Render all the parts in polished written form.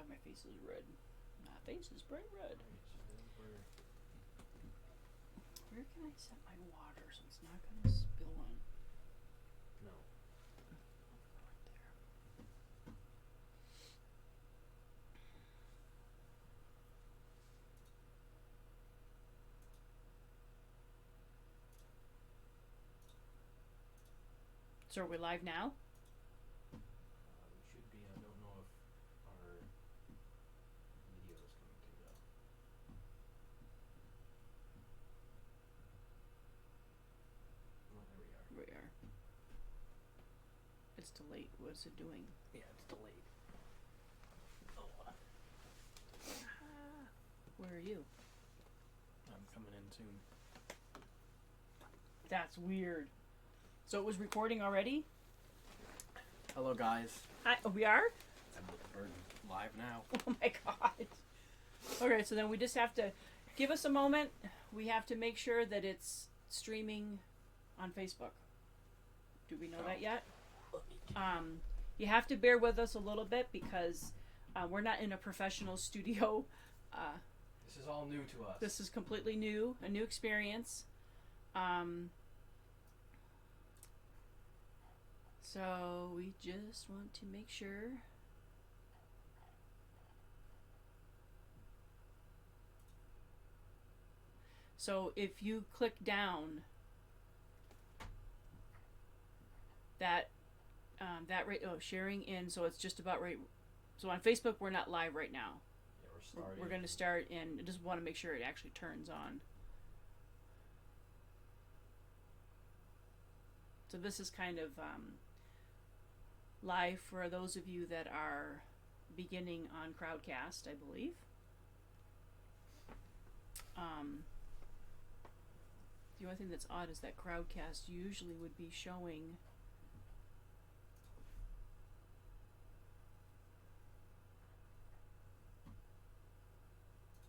God, my face is red. My face is bright red. Where can I set my water so it's not going to spill on? No. Right there. So are we live now? We should be. I don't know if our video is coming through though. Oh, there we are. We are. It's delayed. What's it doing? Yeah, it's delayed. Oh. Where are you? I'm coming in soon. That's weird. So it was recording already? Hello, guys. Hi, we are? We're live now. Oh my god. Okay, so then we just have to give us a moment. We have to make sure that it's streaming on Facebook. Do we know that yet? You have to bear with us a little bit because we're not in a professional studio. This is all new to us. This is completely new, a new experience. So we just want to make sure. So if you click down, that sharing in, so it's just about right. So on Facebook we're not live right now. Yeah, we're starting. We're going to start, and I just want to make sure it actually turns on. So this is kind of live for those of you that are beginning on Crowdcast, I believe. The only thing that's odd is that Crowdcast usually would be showing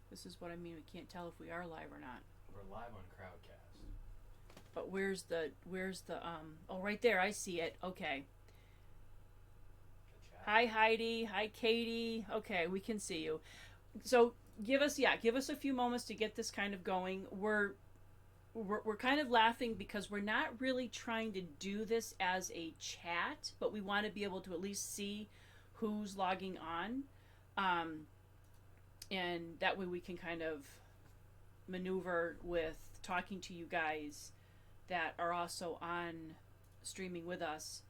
this is what I mean, we can't tell if we are live or not. We're live on Crowdcast. But where's the oh, right there, I see it. Okay. Hi Heidi, hi Katie. Okay, we can see you. So give us a few moments to get this kind of going. We're kind of laughing because we're not really trying to do this as a chat, but we want to be able to at least see who's logging on. And that way we can kind of maneuver with talking to you guys that are also on streaming with us.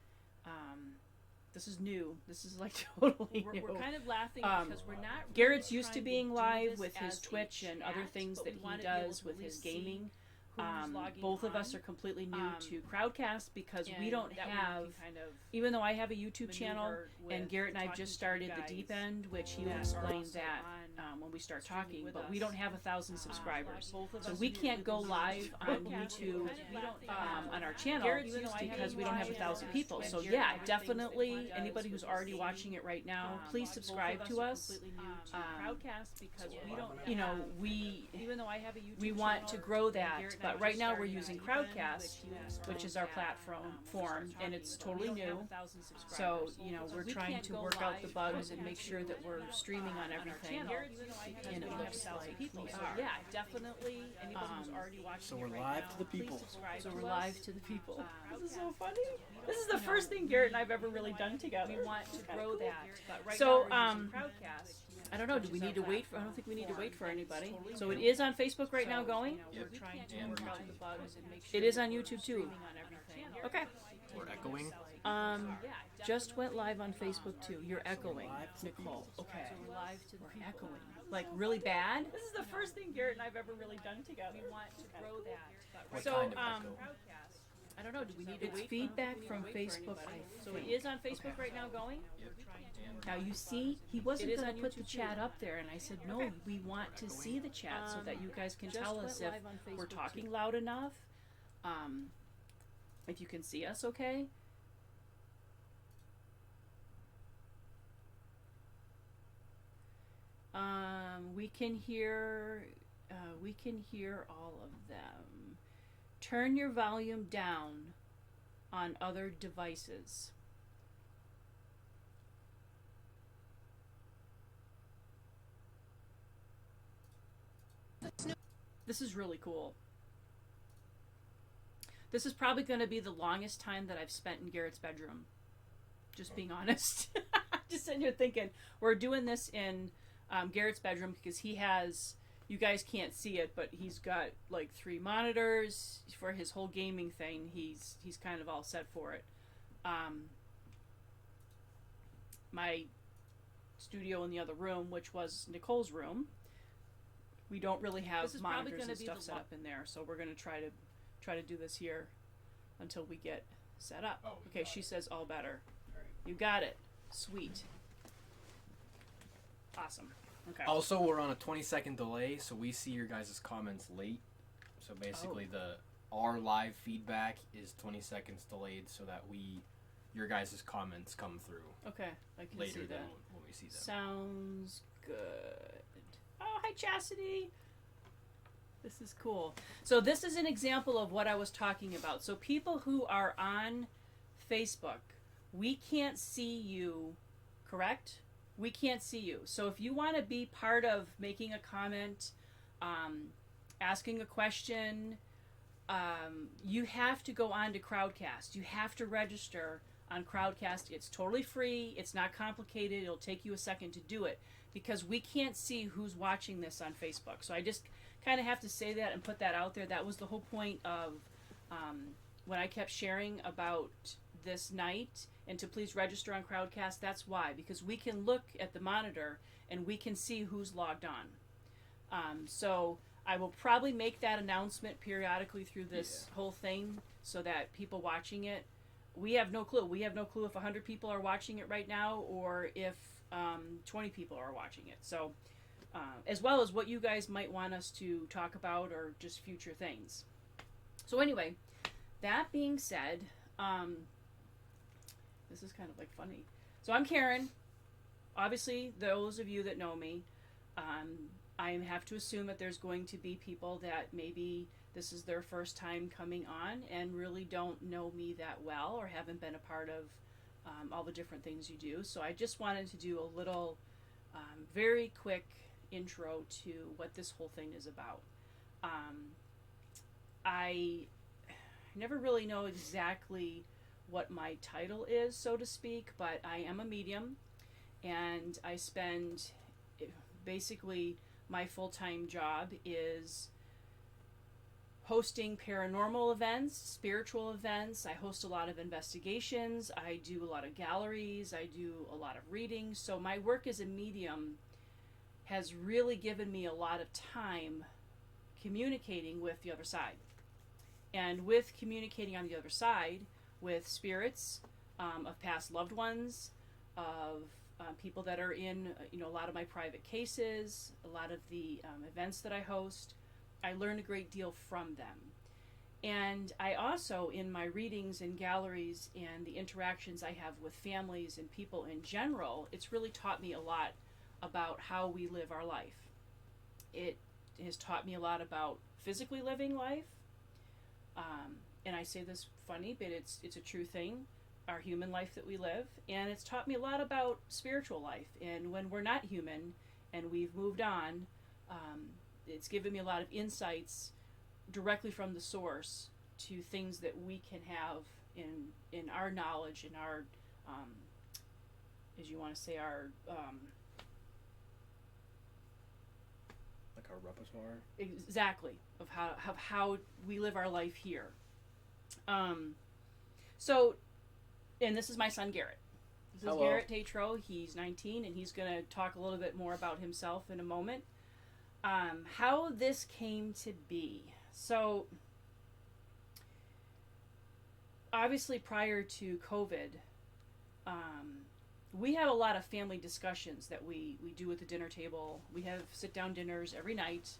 This is new. This is like totally new. We're kind of laughing because we're not. Garrett's used to being live with his Twitch and other things that he does with his gaming. Both of us are completely new to Crowdcast because we don't have, even though I have a YouTube channel and Garrett and I just started the Deep End, which he will explain that when we start talking, but we don't have 1,000 subscribers. So we can't go live on YouTube on our channel because we don't have 1,000 people. So yeah, definitely anybody who's already watching it right now, please subscribe to us. We want to grow that. But right now we're using Crowdcast, which is our platform, and it's totally new. So, we're trying to work out the bugs and make sure that we're streaming on everything. And it looks like we are. Yeah, definitely. Anybody who's already watching So we're live to the people. So we're live to the people. This is so funny. This is the first thing Garrett and I've ever really done together. We want to grow that. So, I don't know. Do we need to wait for? I don't think we need to wait for anybody. So it is on Facebook right now going. Yep. It is on YouTube too. Okay. We're echoing. Just went live on Facebook too. You're echoing, Nicole. Okay. We're echoing. Like really bad? This is the first thing Garrett and I've ever really done together. We want to grow that. What So, kind of echo? I don't know. Do we need to wait? It's feedback from Facebook. So it is on Facebook right now going. Yep. Now you see, he wasn't going to put the chat up there, and I said, no, we want to see the chat so that you guys can tell us if we're talking loud enough, if you can see us okay. We can hear all of them. Turn your volume down on other devices. This is really cool. This is probably going to be the longest time that I've spent in Garrett's bedroom. Just being honest. Just sitting here thinking, we're doing this in Garrett's bedroom because he has, you guys can't see it, but he's got like 3 monitors for his whole gaming thing. He's kind of all set for it. My studio in the other room, which was Nicole's room, we don't really have monitors and stuff set up in there, so we're going to try to do this here until we get set up. Oh, okay, she says all better. All right. You got it. Sweet. Awesome. Okay. Also, we're on a 20-second delay, so we see your guys' comments late. So basically, our live feedback is 20 seconds delayed, so that your guys' comments come through Okay, I can later see than that. when we see them. Sounds good. Oh, hi, Chastity. This is cool. So this is an example of what I was talking about. So people who are on Facebook, we can't see you, correct? We can't see you. So if you want to be part of making a comment, asking a question, you have to go on to Crowdcast. You have to register on Crowdcast. It's totally free. It's not complicated. It'll take you a second to do it because we can't see who's watching this on Facebook. So I just kind of have to say that and put that out there. That was the whole point of when I kept sharing about this night and to please register on Crowdcast. That's why, because we can look at the monitor and we can see who's logged on. So I will probably make that announcement periodically through this whole thing so that people watching it, we have no clue. We have no clue if 100 people are watching it right now or if 20 people are watching it. So as well as what you guys might want us to talk about or just future things. So anyway, that being said, this is kind of like funny. So I'm Karen. Obviously, those of you that know me, I have to assume that there's going to be people that maybe this is their first time coming on and really don't know me that well or haven't been a part of all the different things you do. So I just wanted to do a little very quick intro to what this whole thing is about. I never really know exactly what my title is, so to speak, but I am a medium and I spend basically my full-time job is hosting paranormal events, spiritual events. I host a lot of investigations. I do a lot of galleries. I do a lot of readings. So my work as a medium has really given me a lot of time communicating with the other side. And with communicating on the other side with spirits of past loved ones, of people that are in a lot of my private cases, a lot of the events that I host, I learn a great deal from them. And I also, in my readings and galleries and the interactions I have with families and people in general, it's really taught me a lot about how we live our life. It has taught me a lot about physically living life. And I say this funny, but it's a true thing, our human life that we live. And it's taught me a lot about spiritual life. And when we're not human and we've moved on, it's given me a lot of insights directly from the source to things that we can have in our knowledge, in our, as you want to say, our... like our repertoire? Exactly, of how we live our life here. So, and this is my son Garrett. This is Hello. Garrett Tatro. He's 19, and he's going to talk a little bit more about himself in a moment. How this came to be. So, obviously prior to COVID, we have a lot of family discussions that we do at the dinner table. We have sit-down dinners every night.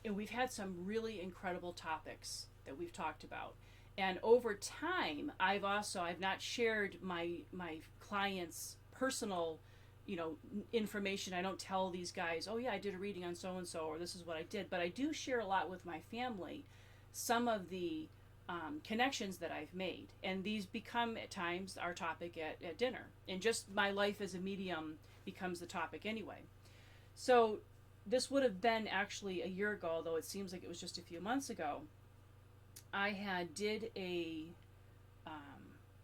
And we've had some really incredible topics that we've talked about. And over time, I've not shared my clients' personal, information. I don't tell these guys, oh yeah, I did a reading on so-and-so, or this is what I did. But I do share a lot with my family, some of the connections that I've made. And these become, at times, our topic at dinner. And just my life as a medium becomes the topic anyway. So this would have been actually a year ago, although it seems like it was just a few months ago. I had did a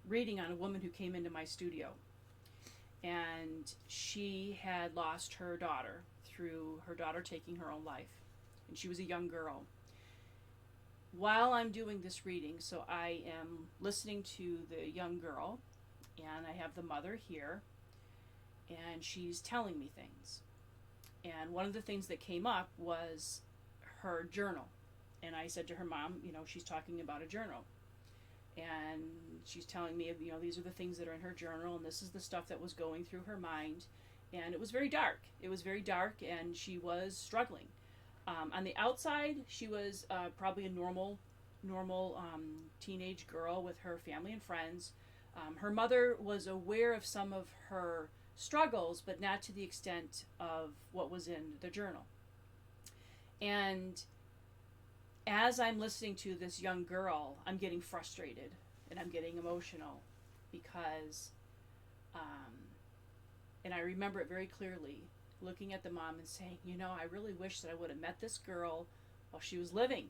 reading on a woman who came into my studio, and she had lost her daughter through her daughter taking her own life, and she was a young girl. While I'm doing this reading, so I am listening to the young girl, and I have the mother here, and she's telling me things. And one of the things that came up was her journal. And I said to her, Mom, she's talking about a journal. And she's telling me, these are the things that are in her journal, and this is the stuff that was going through her mind. And it was very dark. It was very dark, and she was struggling. On the outside, she was probably a normal teenage girl with her family and friends. Her mother was aware of some of her struggles, but not to the extent of what was in the journal. And as I'm listening to this young girl, I'm getting frustrated and I'm getting emotional because, and I remember it very clearly, looking at the mom and saying, I really wish that I would have met this girl while she was living.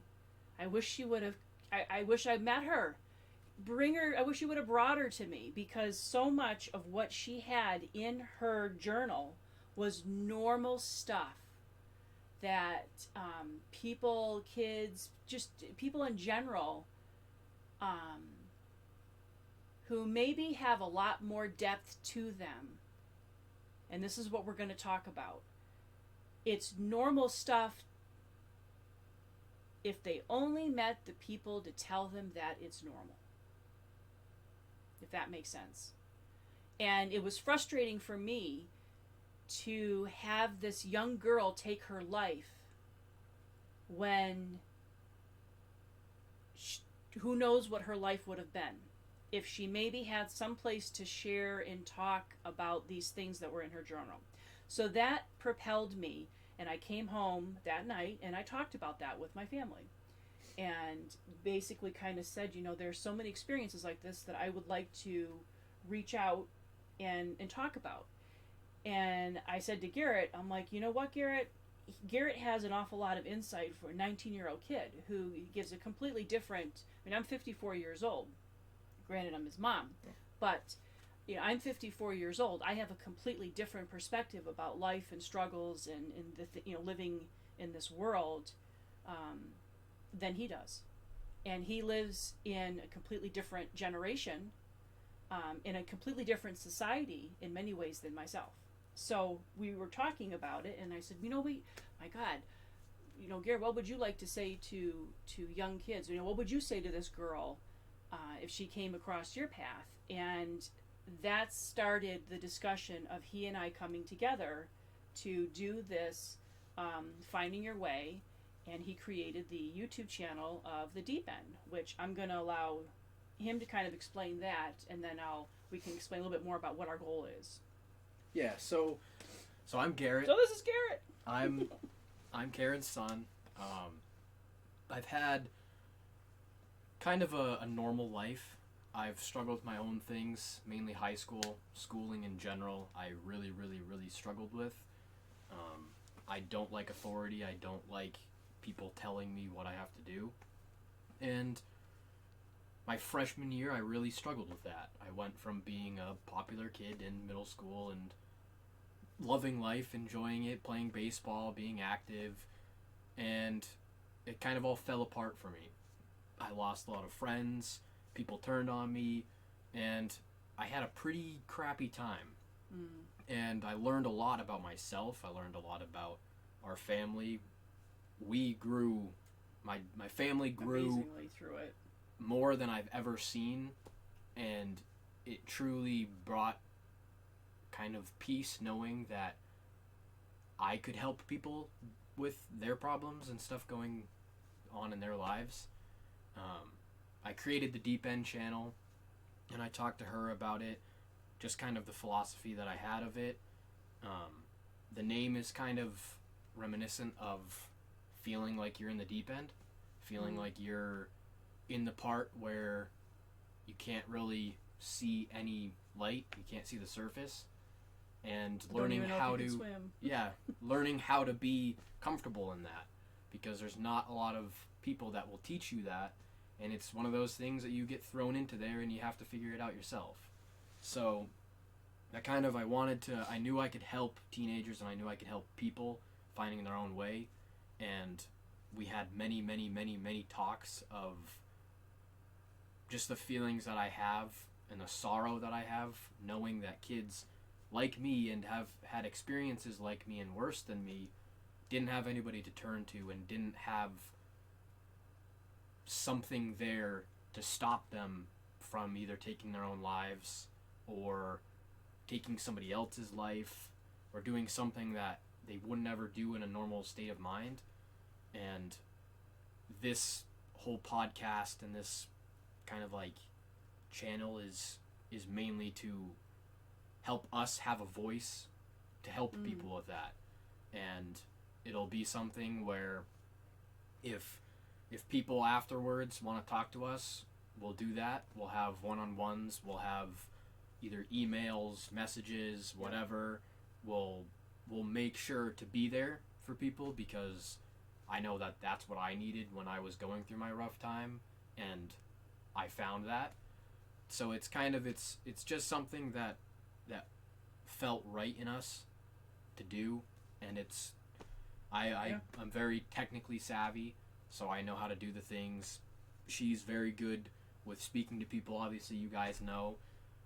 I wish she would have, I wish I met her. I wish you would have brought her to me, because so much of what she had in her journal was normal stuff that kids, just people in general, who maybe have a lot more depth to them. And this is what we're going to talk about. It's normal stuff if they only met the people to tell them that it's normal. If that makes sense. And it was frustrating for me to have this young girl take her life when who knows what her life would have been if she maybe had some place to share and talk about these things that were in her journal. So that propelled me, and I came home that night and I talked about that with my family. And basically kind of said, there's so many experiences like this that I would like to reach out and talk about. And I said to Garrett, I'm like, you know what, Garrett? Garrett has an awful lot of insight for a 19-year-old kid who gives a completely different, I'm 54 years old. Granted, I'm his mom. But, I'm 54 years old. I have a completely different perspective about life and struggles and living in this world than he does. And he lives in a completely different generation, in a completely different society in many ways than myself. So we were talking about it, and I said, my God, Garrett, what would you like to say to young kids? What would you say to this girl if she came across your path? And that started the discussion of he and I coming together to do this, Finding Your Way. And he created the YouTube channel of The Deep End, which I'm going to allow him to kind of explain that, and then we can explain a little bit more about what our goal is. Yeah, so I'm Garrett. So this is Garrett. I'm Karen's son. I've had kind of a normal life. I've struggled with my own things, mainly high school, schooling in general. I really, really, really struggled with. I don't like authority. I don't like people telling me what I have to do. And my freshman year, I really struggled with that. I went from being a popular kid in middle school and loving life, enjoying it, playing baseball, being active, and it kind of all fell apart for me. I lost a lot of friends, people turned on me, and I had a pretty crappy time. And I learned a lot about myself. I learned a lot about our family. We grew, my family grew amazingly through it, more than I've ever seen, and it truly brought kind of peace knowing that I could help people with their problems and stuff going on in their lives. I created the Deep End channel, and I talked to her about it, just kind of the philosophy that I had of it. The name is kind of reminiscent of feeling like you're in the deep end, feeling like you're in the part where you can't really see any light, you can't see the surface, and Don't learning even know how if you to can swim. learning how to be comfortable in that, because there's not a lot of people that will teach you that, and it's one of those things that you get thrown into there and you have to figure it out yourself. So that kind of, I knew I could help teenagers, and I knew I could help people finding their own way. And we had many talks of just the feelings that I have and the sorrow that I have, knowing that kids like me and have had experiences like me and worse than me didn't have anybody to turn to, and didn't have something there to stop them from either taking their own lives or taking somebody else's life or doing something that they would never do in a normal state of mind. And this whole podcast and this kind of like channel is mainly to help us have a voice to help people with that. And it'll be something where if people afterwards want to talk to us, we'll do that. We'll have one-on-ones, we'll have either emails, messages, whatever. We'll make sure to be there for people, because I know that that's what I needed when I was going through my rough time, and I found that. So it's kind of, it's just something that felt right in us to do, and it's I'm very technically savvy, so I know how to do the things. She's very good with speaking to people, obviously you guys know.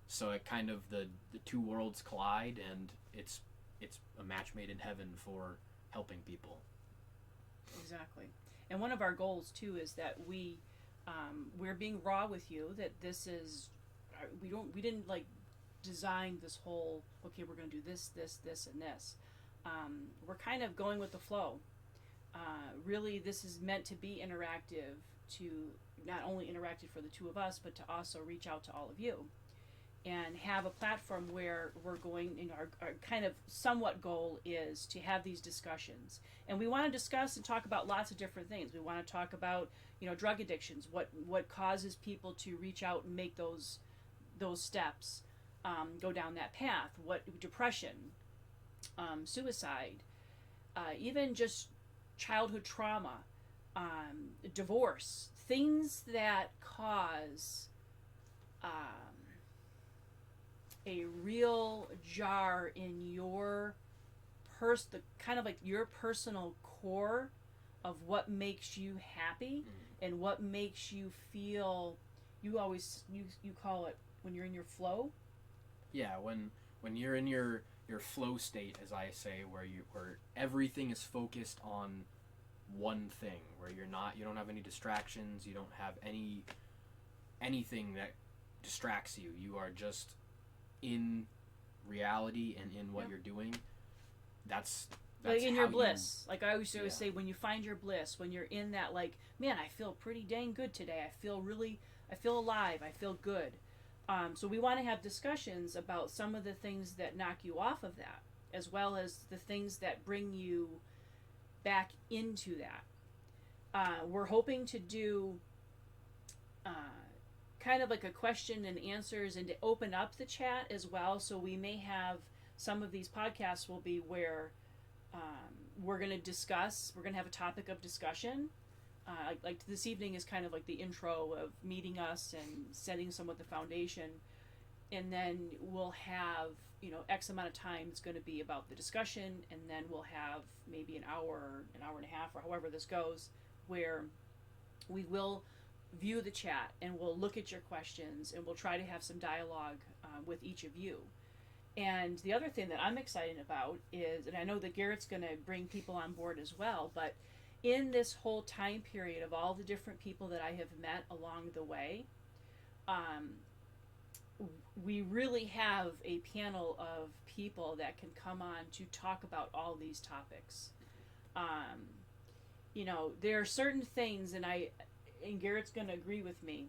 So it kind of, the two worlds collide, and it's a match made in heaven for helping people. Exactly. And one of our goals too is that we're being raw with you, that this is, we didn't like design this whole, okay, we're going to do this and this. We're kind of going with the flow. Really, this is meant to be interactive, to not only interactive for the two of us, but to also reach out to all of you and have a platform where we're going, our kind of somewhat goal is to have these discussions. And we want to discuss and talk about lots of different things. We want to talk about, drug addictions, what causes people to reach out and make those steps, go down that path, what depression, suicide, even just childhood trauma, divorce, things that cause a real jar in your the kind of like your personal core of what makes you happy and what makes you feel. You call it when you're in your flow. Yeah, when you're in your flow state, as I say, where everything is focused on one thing, where you don't have any distractions, you don't have anything that distracts you. You are just in reality and in what you're doing. That's like in your bliss. Like I always say, when you find your bliss, when you're in that, like, man, I feel pretty dang good today. I feel alive. I feel good. So we want to have discussions about some of the things that knock you off of that, as well as the things that bring you back into that. We're hoping to do kind of like a question and answers, and to open up the chat as well. So we may have some of these podcasts will be where we're going to have a topic of discussion. Like this evening is kind of like the intro of meeting us and setting somewhat the foundation. And then we'll have, X amount of time is going to be about the discussion. And then we'll have maybe an hour and a half, or however this goes, where we will view the chat and we'll look at your questions and we'll try to have some dialogue with each of you. And the other thing that I'm excited about is, and I know that Garrett's going to bring people on board as well, but in this whole time period of all the different people that I have met along the way, we really have a panel of people that can come on to talk about all these topics. There are certain things, and Garrett's going to agree with me.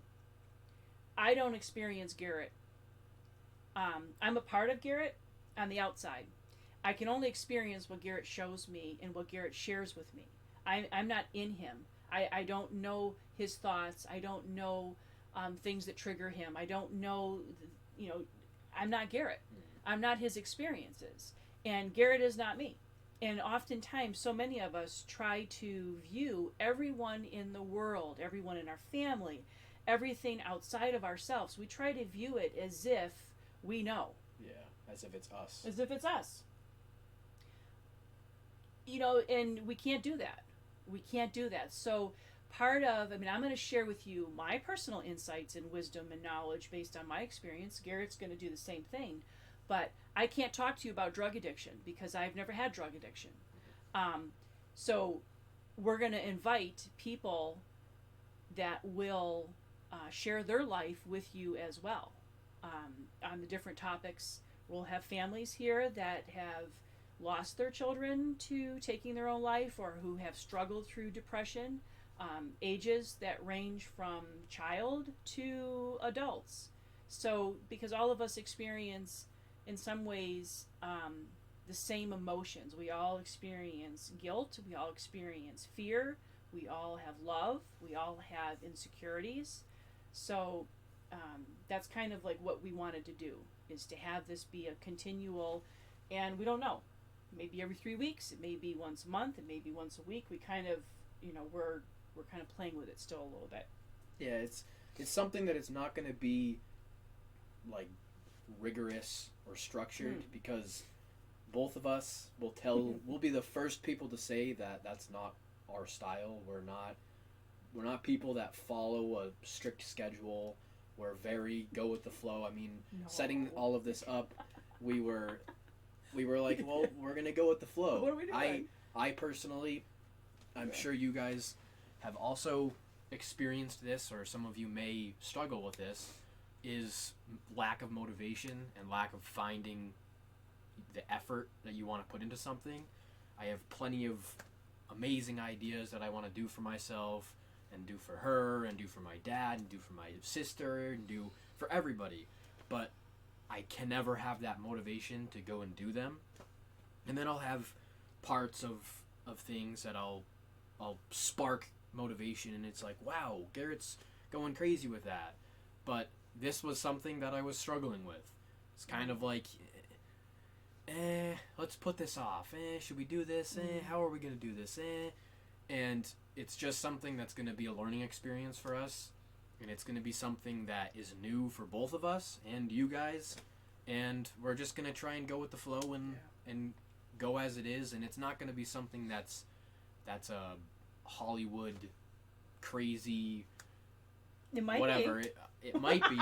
I don't experience Garrett. I'm a part of Garrett on the outside. I can only experience what Garrett shows me and what Garrett shares with me. I'm not in him. I don't know his thoughts. I don't know things that trigger him. I don't know, I'm not Garrett. I'm not his experiences. And Garrett is not me. And oftentimes, so many of us try to view everyone in the world, everyone in our family, everything outside of ourselves. We try to view it as if we know. Yeah, as if it's us. As if it's us. You know, and we can't do that. We can't do that. So, part of, I mean, I'm going to share with you my personal insights and wisdom and knowledge based on my experience. Garrett's going to do the same thing. But I can't talk to you about drug addiction because I've never had drug addiction. So, we're going to invite people that will share their life with you as well on the different topics. We'll have families here that have lost their children to taking their own life or who have struggled through depression, ages that range from child to adults. So, because all of us experience, in some ways, the same emotions. We all experience guilt, we all experience fear, we all have love, we all have insecurities. So, that's kind of like what we wanted to do, is to have this be a continual, and we don't know. Maybe every 3 weeks, it may be once a month, it may be once a week. We kind of, you know, we're kind of playing with it still a little bit. Yeah, it's something that it's not going to be like rigorous or structured because both of us will we'll be the first people to say that that's not our style. We're not people that follow a strict schedule. We're very go with the flow. I mean, setting all of this up, we were like, well, we're gonna go with the flow. What are we doing? I personally, I'm sure you guys have also experienced this, or some of you may struggle with this, is lack of motivation and lack of finding the effort that you want to put into something. I have plenty of amazing ideas that I want to do for myself and do for her and do for my dad and do for my sister and do for everybody, but I can never have that motivation to go and do them. And then I'll have parts of things that I'll spark motivation, and it's like, wow, Garrett's going crazy with that. But this was something that I was struggling with. It's kind of like, let's put this off. Should we do this? How are we going to do this? And it's just something that's going to be a learning experience for us. And it's going to be something that is new for both of us and you guys. And we're just going to try and go with the flow and go as it is. And it's not going to be something that's a Hollywood crazy, it might whatever. Be. It might be,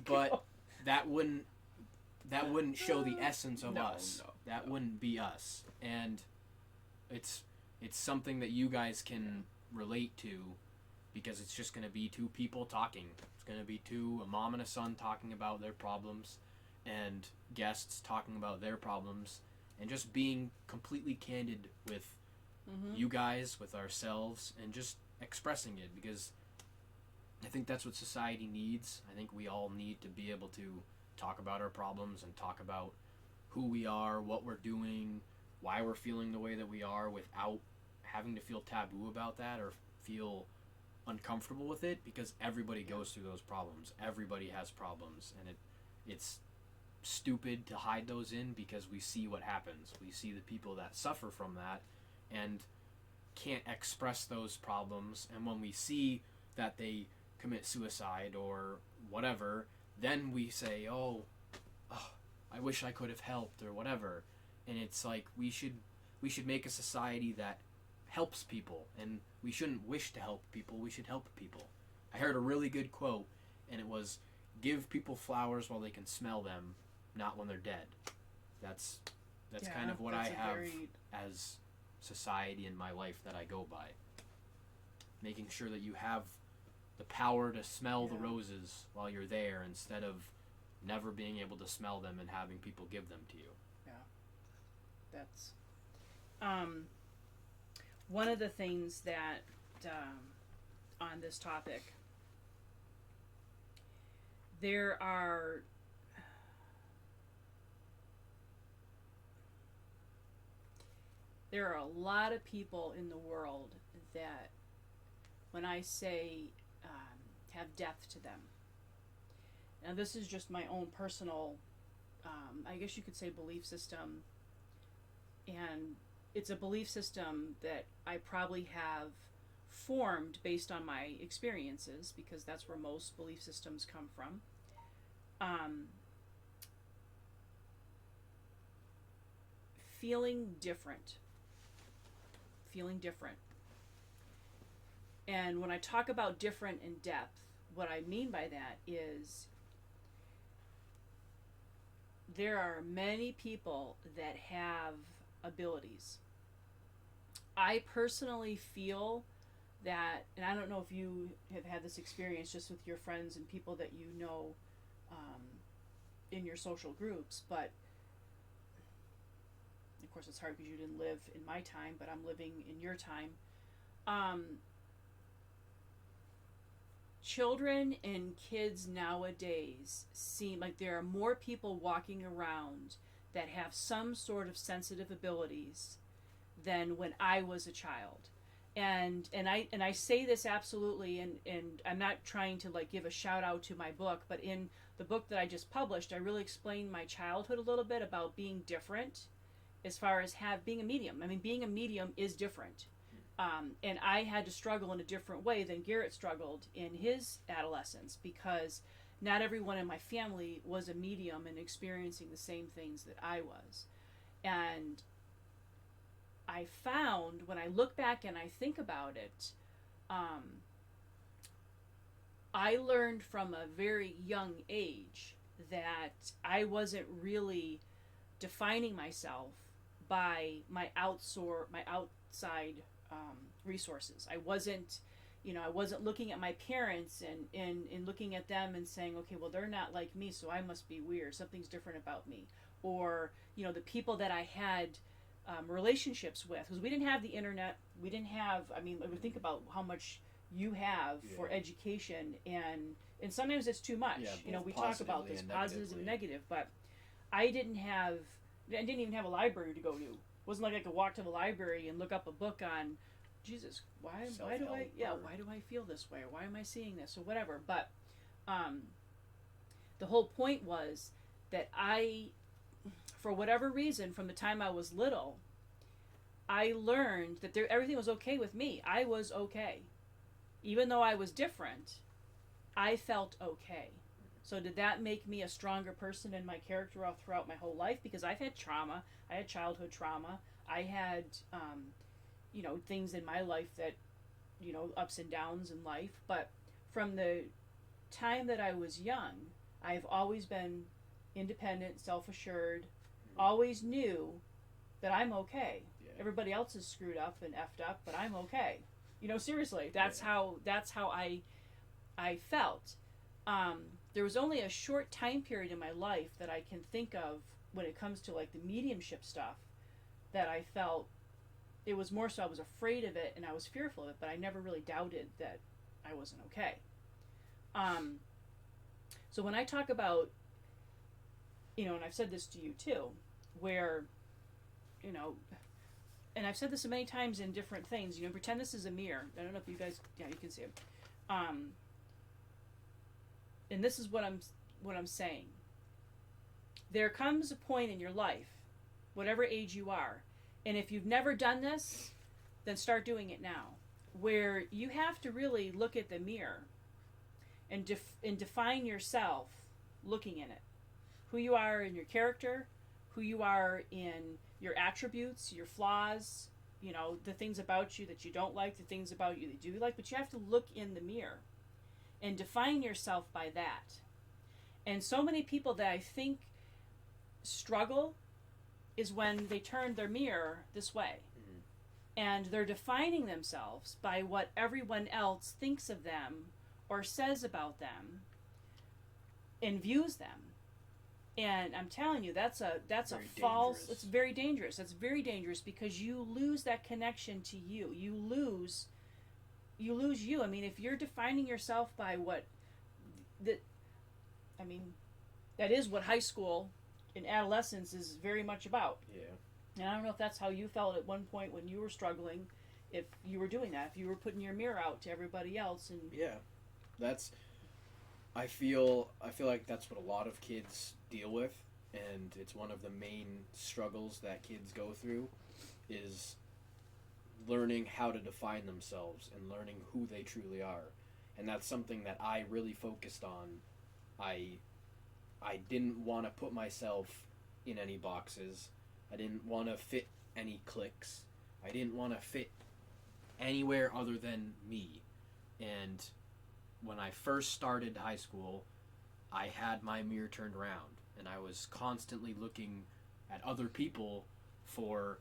but that wouldn't show the essence of us. That wouldn't be us. And it's something that you guys can relate to, because it's just going to be two people talking. It's going to be a mom and a son talking about their problems, and guests talking about their problems, and just being completely candid with you guys, with ourselves, and just expressing it, because I think that's what society needs. I think we all need to be able to talk about our problems and talk about who we are, what we're doing, why we're feeling the way that we are, without having to feel taboo about that or feel uncomfortable with it, because everybody goes through those problems. Everybody has problems, and it's stupid to hide those in, because we see what happens. We see the people that suffer from that and can't express those problems, and when we see that they commit suicide or whatever, then we say, oh, I wish I could have helped or whatever. And it's like, we should make a society that helps people, and we shouldn't wish to help people, we should help people. I heard a really good quote, and it was, give people flowers while they can smell them, not when they're dead. That's kind of what I have as society in my life that I go by. Making sure that you have the power to smell the roses while you're there, instead of never being able to smell them and having people give them to you. Yeah. That's one of the things that on this topic, there are a lot of people in the world that, when I say have death to them, now this is just my own personal I guess you could say, belief system, and it's a belief system that I probably have formed based on my experiences, because that's where most belief systems come from. Feeling different. Feeling different. And when I talk about different in depth, what I mean by that is there are many people that have abilities. I personally feel that, and I don't know if you have had this experience just with your friends and people that you know in your social groups, but of course it's hard because you didn't live in my time, but I'm living in your time. Children and kids nowadays seem like there are more people walking around that have some sort of sensitive abilities than when I was a child. And I say this absolutely, and I'm not trying to like give a shout out to my book, but in the book that I just published, I really explained my childhood a little bit about being different as far as being a medium. I mean, being a medium is different. And I had to struggle in a different way than Garrett struggled in his adolescence, because not everyone in my family was a medium and experiencing the same things that I was. And I found, when I look back and I think about it, I learned from a very young age that I wasn't really defining myself by my outside resources. I wasn't looking at my parents and looking at them and saying, okay, well, they're not like me, so I must be weird. Something's different about me. Or, the people that I had relationships with, because we didn't have the internet. We didn't have, think about how much you have for education, and sometimes it's too much. We talk about this positive and negative, but I didn't even have a library to go to. It wasn't like I could walk to the library and look up a book on Jesus. Why do I feel this way? Or why am I seeing this? Or whatever. But the whole point was that I, for whatever reason, from the time I was little, I learned that everything was okay with me. I was okay. Even though I was different, I felt okay. So did that make me a stronger person in my character all throughout my whole life? Because I've had trauma. I had childhood trauma. I had, things in my life that, ups and downs in life. But from the time that I was young, I've always been independent, self-assured, always knew that I'm okay. Yeah. Everybody else is screwed up and effed up, but I'm okay. Seriously, that's how I felt. There was only a short time period in my life that I can think of when it comes to like the mediumship stuff that I felt it was more so I was afraid of it and I was fearful of it, but I never really doubted that I wasn't okay. So when I talk about, and I've said this to you too, where, and I've said this many times in different things, pretend this is a mirror. I don't know if you guys, you can see it. And this is what I'm saying. There comes a point in your life, whatever age you are, and if you've never done this, then start doing it now, where you have to really look at the mirror and define yourself looking in it. Who you are in your character, who you are in your attributes, your flaws, the things about you that you don't like, the things about you that you do like, but you have to look in the mirror and define yourself by that. And so many people that I think struggle is when they turn their mirror this way. Mm-hmm. And they're defining themselves by what everyone else thinks of them or says about them and views them. And I'm telling you, that's a false. It's very dangerous. That's very dangerous because you lose that connection to you. You lose you. I mean, if you're defining yourself by that is what high school and adolescence is very much about. Yeah. And I don't know if that's how you felt at one point when you were struggling, if you were doing that, if you were putting your mirror out to everybody else. And I feel like that's what a lot of kids deal with. and it's one of the main struggles that kids go through, is learning how to define themselves and learning who they truly are. And that's something that I really focused on. I didn't want to put myself in any boxes. I didn't want to fit any cliques. I didn't want to fit anywhere other than me. And when I first started high school, I had my mirror turned around, and I was constantly looking at other people for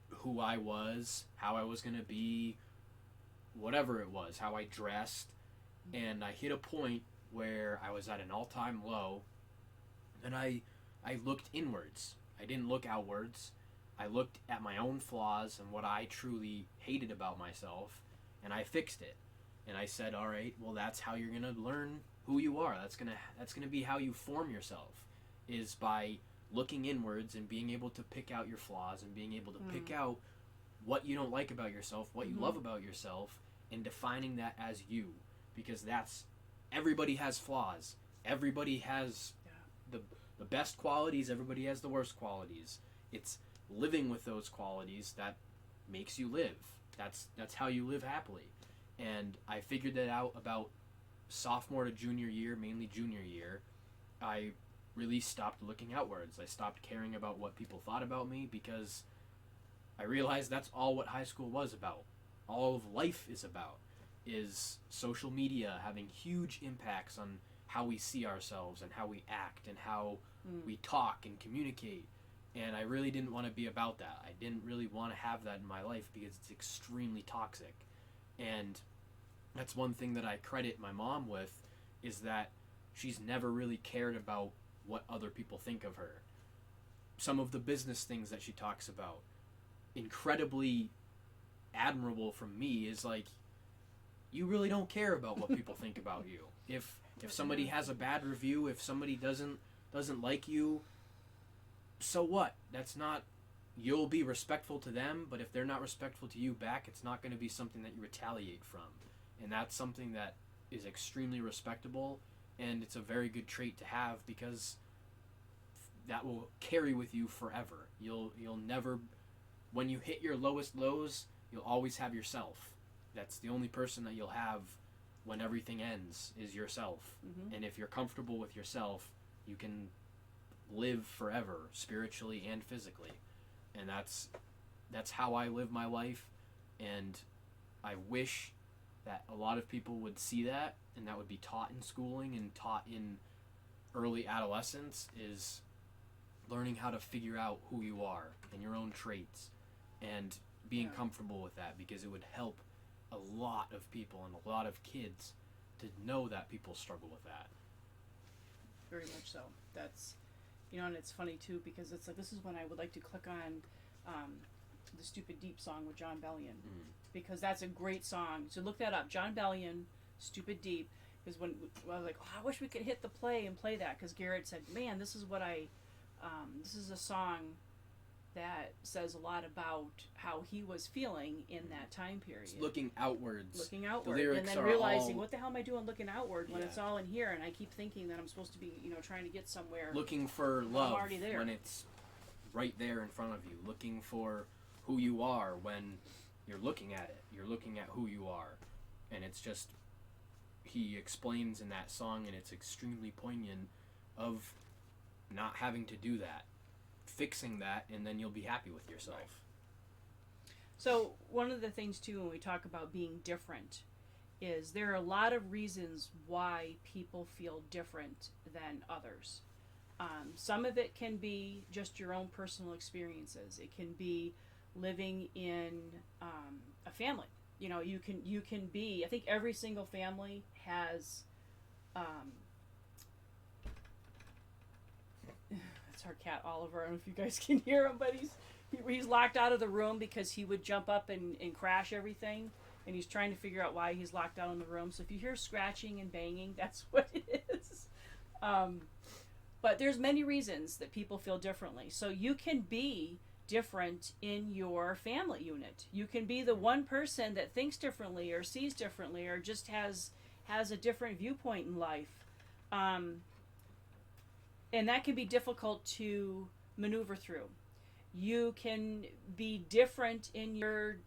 who I was, how I was going to be, whatever it was, how I dressed. And I hit a point where I was at an all-time low, and I looked inwards. I didn't look outwards. I looked at my own flaws and what I truly hated about myself, and I fixed it. And I said, all right, well, that's how you're going to learn who you are. That's gonna be how you form yourself, is by looking inwards and being able to pick out your flaws and being able to pick out what you don't like about yourself, what you love about yourself, and defining that as you. Because everybody has flaws. Everybody has the best qualities. Everybody has the worst qualities. It's living with those qualities that makes you live. That's how you live happily. And I figured that out about sophomore to junior year, mainly junior year. I really stopped looking outwards. I stopped caring about what people thought about me, because I realized that's all what high school was about. All of life is about, is social media having huge impacts on how we see ourselves and how we act and how we talk and communicate. And I really didn't want to be about that. I didn't really want to have that in my life because it's extremely toxic. And that's one thing that I credit my mom with, is that she's never really cared about what other people think of her. Some of the business things that she talks about, incredibly admirable from me, is like, you really don't care about what people think about you. If somebody has a bad review, if somebody doesn't like you, so what? That's not, you'll be respectful to them, but if they're not respectful to you back, it's not going to be something that you retaliate from. And that's something that is extremely respectable, and it's a very good trait to have, because that will carry with you forever. You'll never, when you hit your lowest lows, you'll always have yourself. That's the only person that you'll have when everything ends, is yourself. And if you're comfortable with yourself, you can live forever, spiritually and physically. And that's how I live my life. And I wish that a lot of people would see that, and that would be taught in schooling and taught in early adolescence, is learning how to figure out who you are and your own traits, and being comfortable with that, because it would help a lot of people and a lot of kids to know that people struggle with that. Very much so. That's, and it's funny too, because it's like, this is when I would like to click on the Stupid Deep song with John Bellion, because that's a great song. So look that up, John Bellion, Stupid Deep. Because when I was like, I wish we could hit the play and play that, because Garrett said, man, this is what this is a song that says a lot about how he was feeling in that time period. It's looking outwards. The and then realizing, what the hell am I doing looking outward when it's all in here, and I keep thinking that I'm supposed to be, trying to get somewhere. Looking for love there when it's right there in front of you. Looking for who you are when you're looking at it. You're looking at who you are. And it's just, he explains in that song, and it's extremely poignant, of not having to do that. Fixing that, and then you'll be happy with yourself. Right. So one of the things too, when we talk about being different, is there are a lot of reasons why people feel different than others. Some of it can be just your own personal experiences. It can be living in a family. You can be, I think every single family has that's our cat Oliver. I don't know if you guys can hear him, but he's locked out of the room because he would jump up and crash everything, and he's trying to figure out why he's locked out in the room. So if you hear scratching and banging, that's what it is. But there's many reasons that people feel differently. So you can be different in your family unit. You can be the one person that thinks differently or sees differently or just has a different viewpoint in life. And that can be difficult to maneuver through. You can be different in your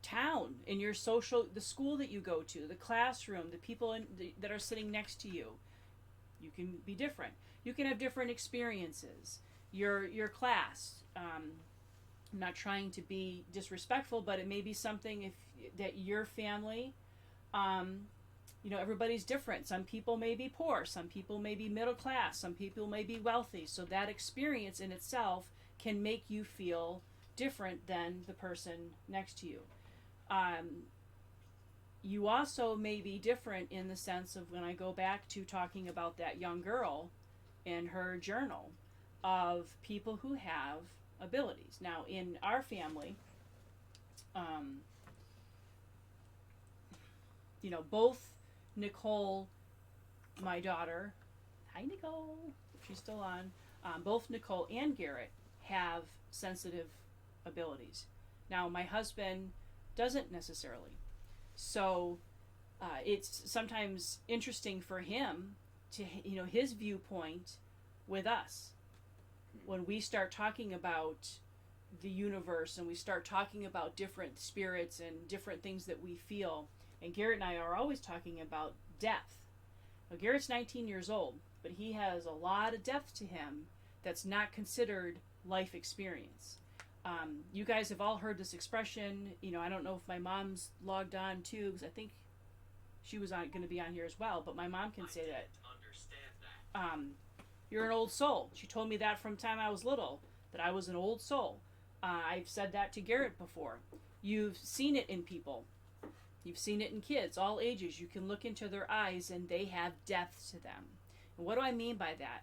town, in your social, the school that you go to, the classroom, the people that are sitting next to you. You can be different. You can have different experiences. Your class. I'm not trying to be disrespectful, but it may be something that your family, everybody's different. Some people may be poor, some people may be middle class, some people may be wealthy. So that experience in itself can make you feel different than the person next to you. You also may be different in the sense of, when I go back to talking about that young girl in her journal, of people who have abilities. Now, in our family, both Nicole, my daughter, hi Nicole, if she's still on, both Nicole and Garrett have sensitive abilities. Now, my husband doesn't necessarily. So it's sometimes interesting for him to, his viewpoint with us. When we start talking about the universe and we start talking about different spirits and different things that we feel, and Garrett and I are always talking about depth. Now, Garrett's 19 years old, but he has a lot of depth to him that's not considered life experience. You guys have all heard this expression. I don't know if my mom's logged on too, because I think she was going to be on here as well, but my mom can say that. You're an old soul. She told me that from the time I was little, that I was an old soul. I've said that to Garrett before. You've seen it in people. You've seen it in kids, all ages. You can look into their eyes and they have depth to them. And what do I mean by that?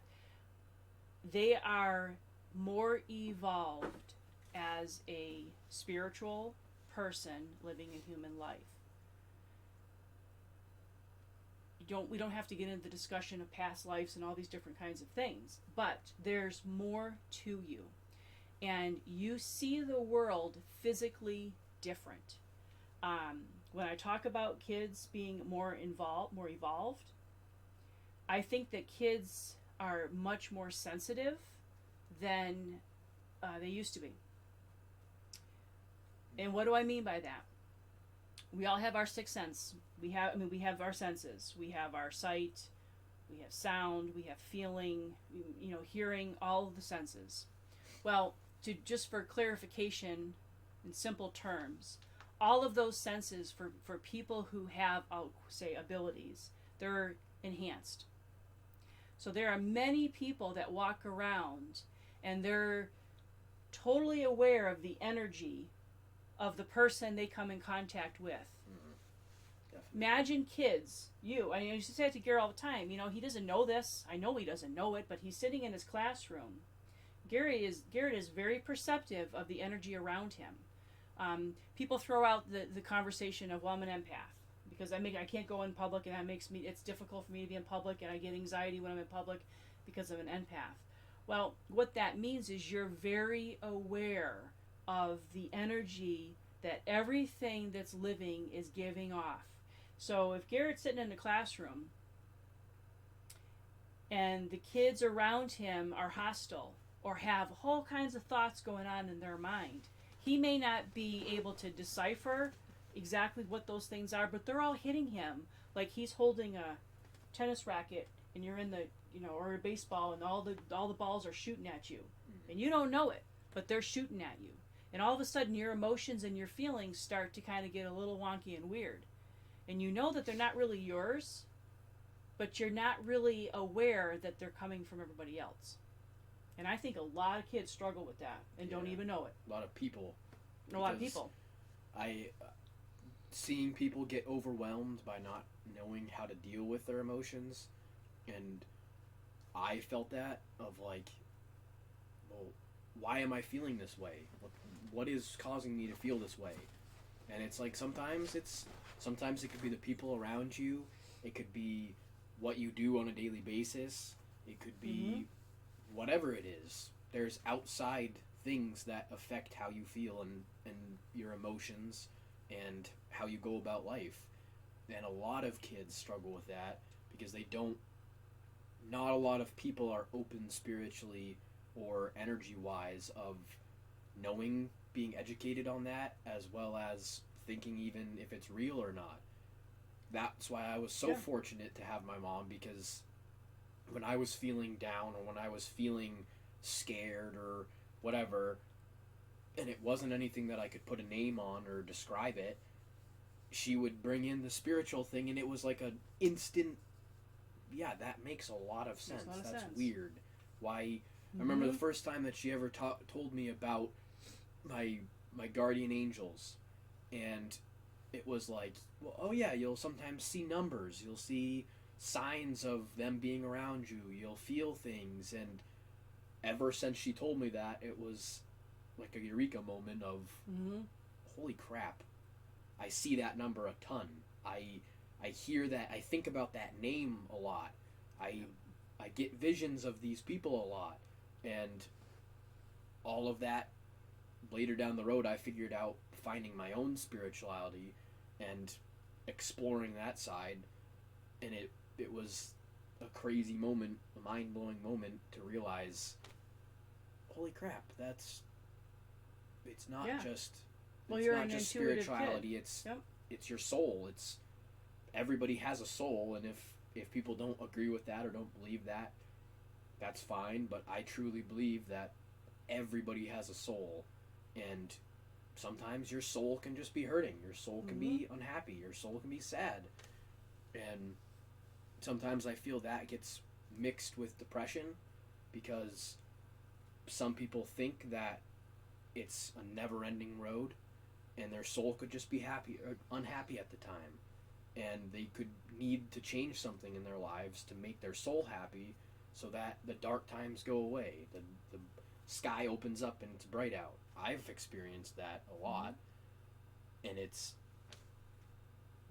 They are more evolved as a spiritual person living a human life. We don't have to get into the discussion of past lives and all these different kinds of things, but there's more to you. And you see the world physically different. When I talk about kids being more evolved, I think that kids are much more sensitive than they used to be. And what do I mean by that? We all have our sixth sense. We have our senses. We have our sight, we have sound, we have feeling, hearing, all of the senses. Well, just for clarification in simple terms, all of those senses for people who have, I'll say, abilities, they're enhanced. So there are many people that walk around and they're totally aware of the energy of the person they come in contact with. Imagine kids, I used to say it to Garrett all the time, he doesn't know this. I know he doesn't know it, but he's sitting in his classroom. Garrett is very perceptive of the energy around him. People throw out the conversation of, well, I'm an empath, because I can't go in public, and it's difficult for me to be in public, and I get anxiety when I'm in public because I'm an empath. Well, what that means is you're very aware of the energy that everything that's living is giving off. So if Garrett's sitting in the classroom and the kids around him are hostile or have all kinds of thoughts going on in their mind, he may not be able to decipher exactly what those things are, but they're all hitting him like he's holding a tennis racket and you're in the, or a baseball, and all the balls are shooting at you. And you don't know it, but they're shooting at you. And all of a sudden your emotions and your feelings start to kind of get a little wonky and weird. And you know that they're not really yours, but you're not really aware that they're coming from everybody else. And I think a lot of kids struggle with that and don't even know it. A lot of people. Seeing people get overwhelmed by not knowing how to deal with their emotions, and I felt that of like, well, why am I feeling this way? What is causing me to feel this way? And it's like sometimes it could be the people around you, it could be what you do on a daily basis, it could be whatever it is. There's outside things that affect how you feel and your emotions and how you go about life. And a lot of kids struggle with that because they don't not a lot of people are open spiritually or energy wise of knowing, being educated on that, as well as thinking even if it's real or not. That's why I was so fortunate to have my mom, because when I was feeling down or when I was feeling scared or whatever, and it wasn't anything that I could put a name on or describe it, she would bring in the spiritual thing, and it was like an instant, yeah, that makes a lot of sense. That's weird. Why? I remember the first time that she ever told me about my guardian angels, and it was like, well, oh yeah, you'll sometimes see numbers, you'll see signs of them being around you, you'll feel things, and ever since she told me that, it was like a eureka moment of, holy crap, I see that number a ton. I hear that, I think about that name a lot. I get visions of these people a lot, and all of that. Later down the road, I figured out finding my own spirituality and exploring that side, and it was a crazy moment, a mind-blowing moment to realize, holy crap, it's not just well, it's you're not an just intuitive spirituality, kid. it's your soul. It's everybody has a soul, and if people don't agree with that or don't believe that, that's fine, but I truly believe that everybody has a soul. And sometimes your soul can just be hurting. Your soul can be unhappy. Your soul can be sad. And sometimes I feel that gets mixed with depression, because some people think that it's a never-ending road, and their soul could just be happy or unhappy at the time. And they could need to change something in their lives to make their soul happy, so that the dark times go away. The sky opens up and it's bright out. I've experienced that a lot, and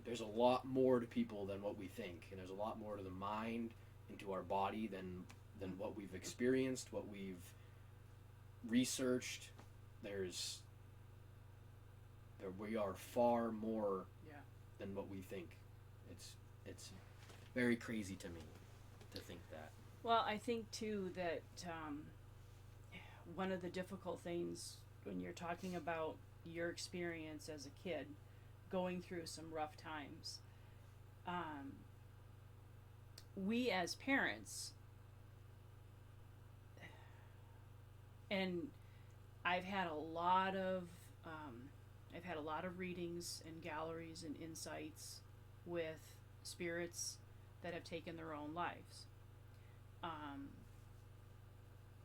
there's a lot more to people than what we think, and there's a lot more to the mind and to our body than what we've experienced, what we've researched. We are far more than what we think. It's very crazy to me to think that. Well, I think too that one of the difficult things when you're talking about your experience as a kid, going through some rough times, we as parents, and I've had a lot of readings and galleries and insights with spirits that have taken their own lives.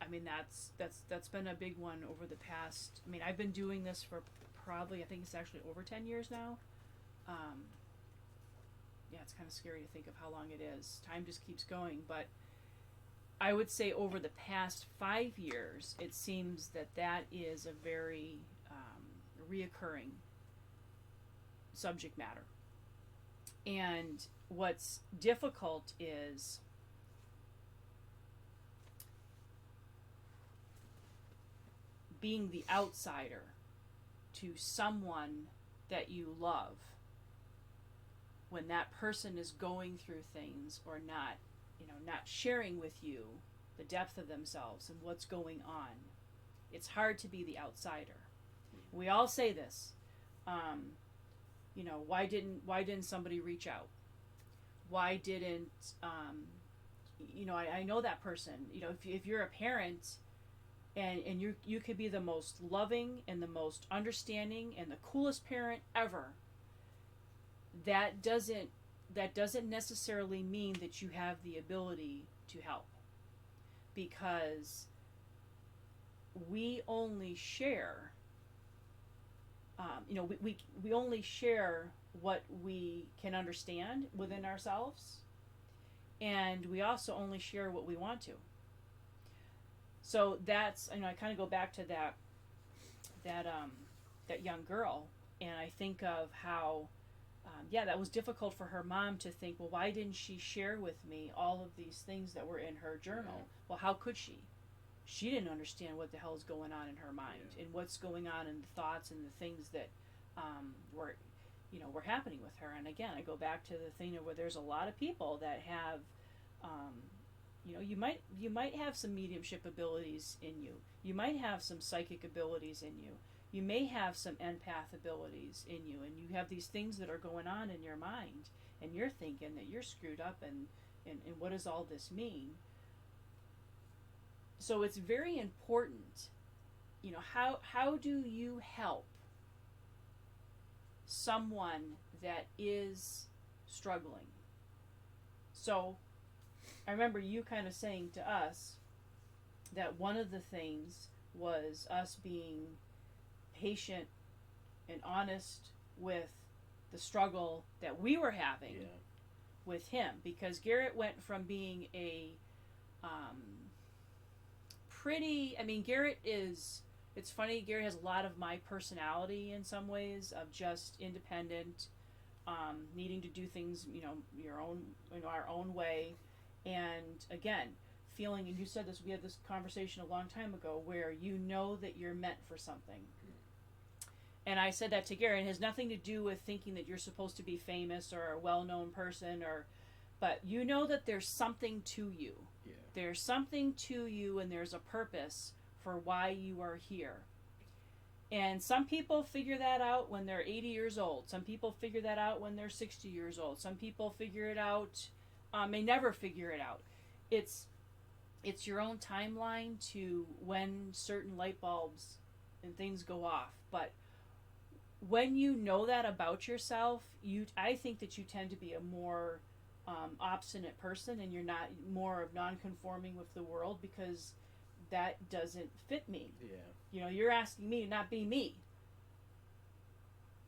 I mean, that's been a big one over the past. I mean, I've been doing this for probably, I think it's actually over 10 years now. Yeah, it's kind of scary to think of how long it is. Time just keeps going, but I would say over the past 5 years, it seems that is a very reoccurring subject matter. And what's difficult is being the outsider to someone that you love when that person is going through things or not sharing with you the depth of themselves and what's going on. It's hard to be the outsider. We all say this. Why didn't somebody reach out? Why didn't I know that person. If you're a parent and you could be the most loving and the most understanding and the coolest parent ever, that doesn't necessarily mean that you have the ability to help, because we only share we only share what we can understand within ourselves, and we also only share what we want to. So that's, I kind of go back to that young girl, and I think of how that was difficult for her mom to think, well, why didn't she share with me all of these things that were in her journal? Well, how could she? She didn't understand what the hell is going on in her mind and what's going on in the thoughts and the things that were happening with her. And again, I go back to the thing of where there's a lot of people that have You know, you might have some mediumship abilities in you. You might have some psychic abilities in you. You may have some empath abilities in you, and you have these things that are going on in your mind, and you're thinking that you're screwed up, and what does all this mean? So it's very important, you know, how do you help someone that is struggling? So I remember you kind of saying to us that one of the things was us being patient and honest with the struggle that we were having with him, because Garrett went from being a Garrett is, it's funny, Garrett has a lot of my personality in some ways, of just independent, needing to do things, you know, our own way. And again, feeling, and you said this, we had this conversation a long time ago, where you know that you're meant for something. And I said that to Garrett. It has nothing to do with thinking that you're supposed to be famous or a well-known person, but you know that there's something to you. Yeah. There's something to you, and there's a purpose for why you are here. And some people figure that out when they're 80 years old. Some people figure that out when they're 60 years old. Some people figure it out, may never figure it out. It's your own timeline to when certain light bulbs and things go off. But when you know that about yourself, I think that you tend to be a more obstinate person, and you're not more of non-conforming with the world, because that doesn't fit me. Yeah. You know, you're asking me to not be me.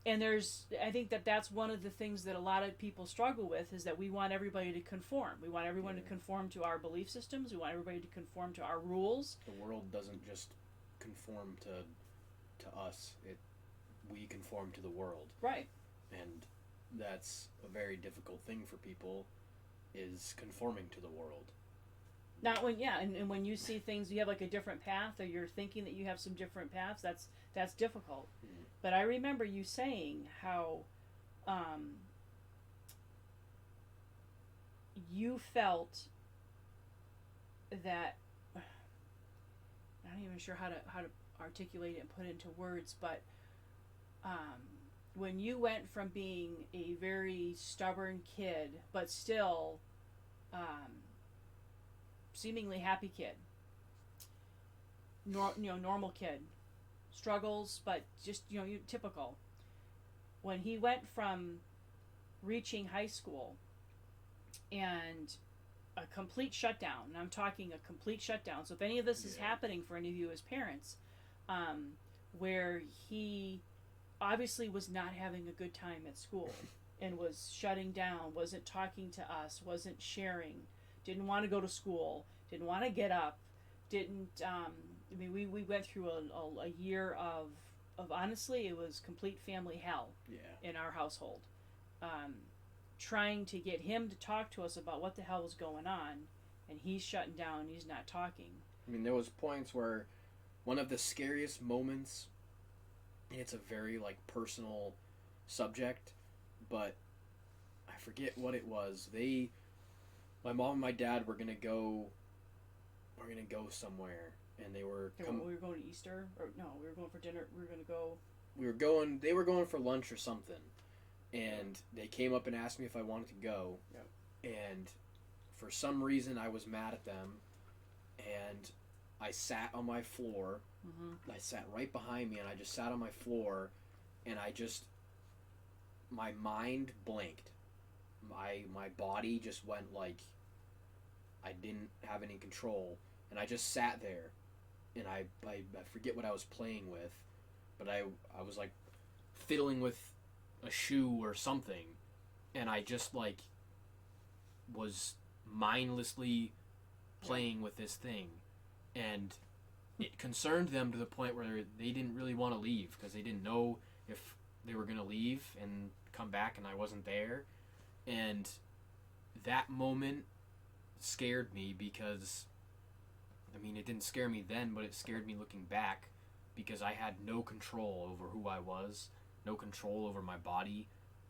And I think that that's one of the things that a lot of people struggle with, is that we want everybody to conform. We want everyone to conform to our belief systems. We want everybody to conform to our rules. The world doesn't just conform to us. We conform to the world. Right. And that's a very difficult thing for people, is conforming to the world. Not when, and when you see things, you have like a different path, or you're thinking that you have some different paths, that's difficult. Mm-hmm. But I remember you saying how you felt that, I'm not even sure how to articulate it and put it into words, but when you went from being a very stubborn kid, but still seemingly happy kid, normal kid, struggles, but just, you typical. When he went from reaching high school and a complete shutdown, and I'm talking a complete shutdown, so if any of this is happening for any of you as parents, where he obviously was not having a good time at school and was shutting down, wasn't talking to us, wasn't sharing, didn't want to go to school, didn't want to get up, we went through a year of honestly, it was complete family hell in our household. Trying to get him to talk to us about what the hell was going on, and he's shutting down, he's not talking. I mean, there was points where one of the scariest moments, and it's a very personal subject, but I forget what it was. My mom and my dad were gonna go somewhere, and they were we were going to Easter, or no, we were going for dinner. They were going for lunch or something, and they came up and asked me if I wanted to go. Yep. And for some reason I was mad at them, and I sat on my floor. Mm-hmm. I sat right behind me, and I just sat on my floor, and my mind blanked. My body just went I didn't have any control, and I just sat there, and I forget what I was playing with, but I was fiddling with a shoe or something, and I just was mindlessly playing with this thing, and it concerned them to the point where they didn't really want to leave, because they didn't know if they were going to leave and come back and I wasn't there. And that moment scared me, because it didn't scare me then, but it scared me looking back, because I had no control over who I was, no control over my body.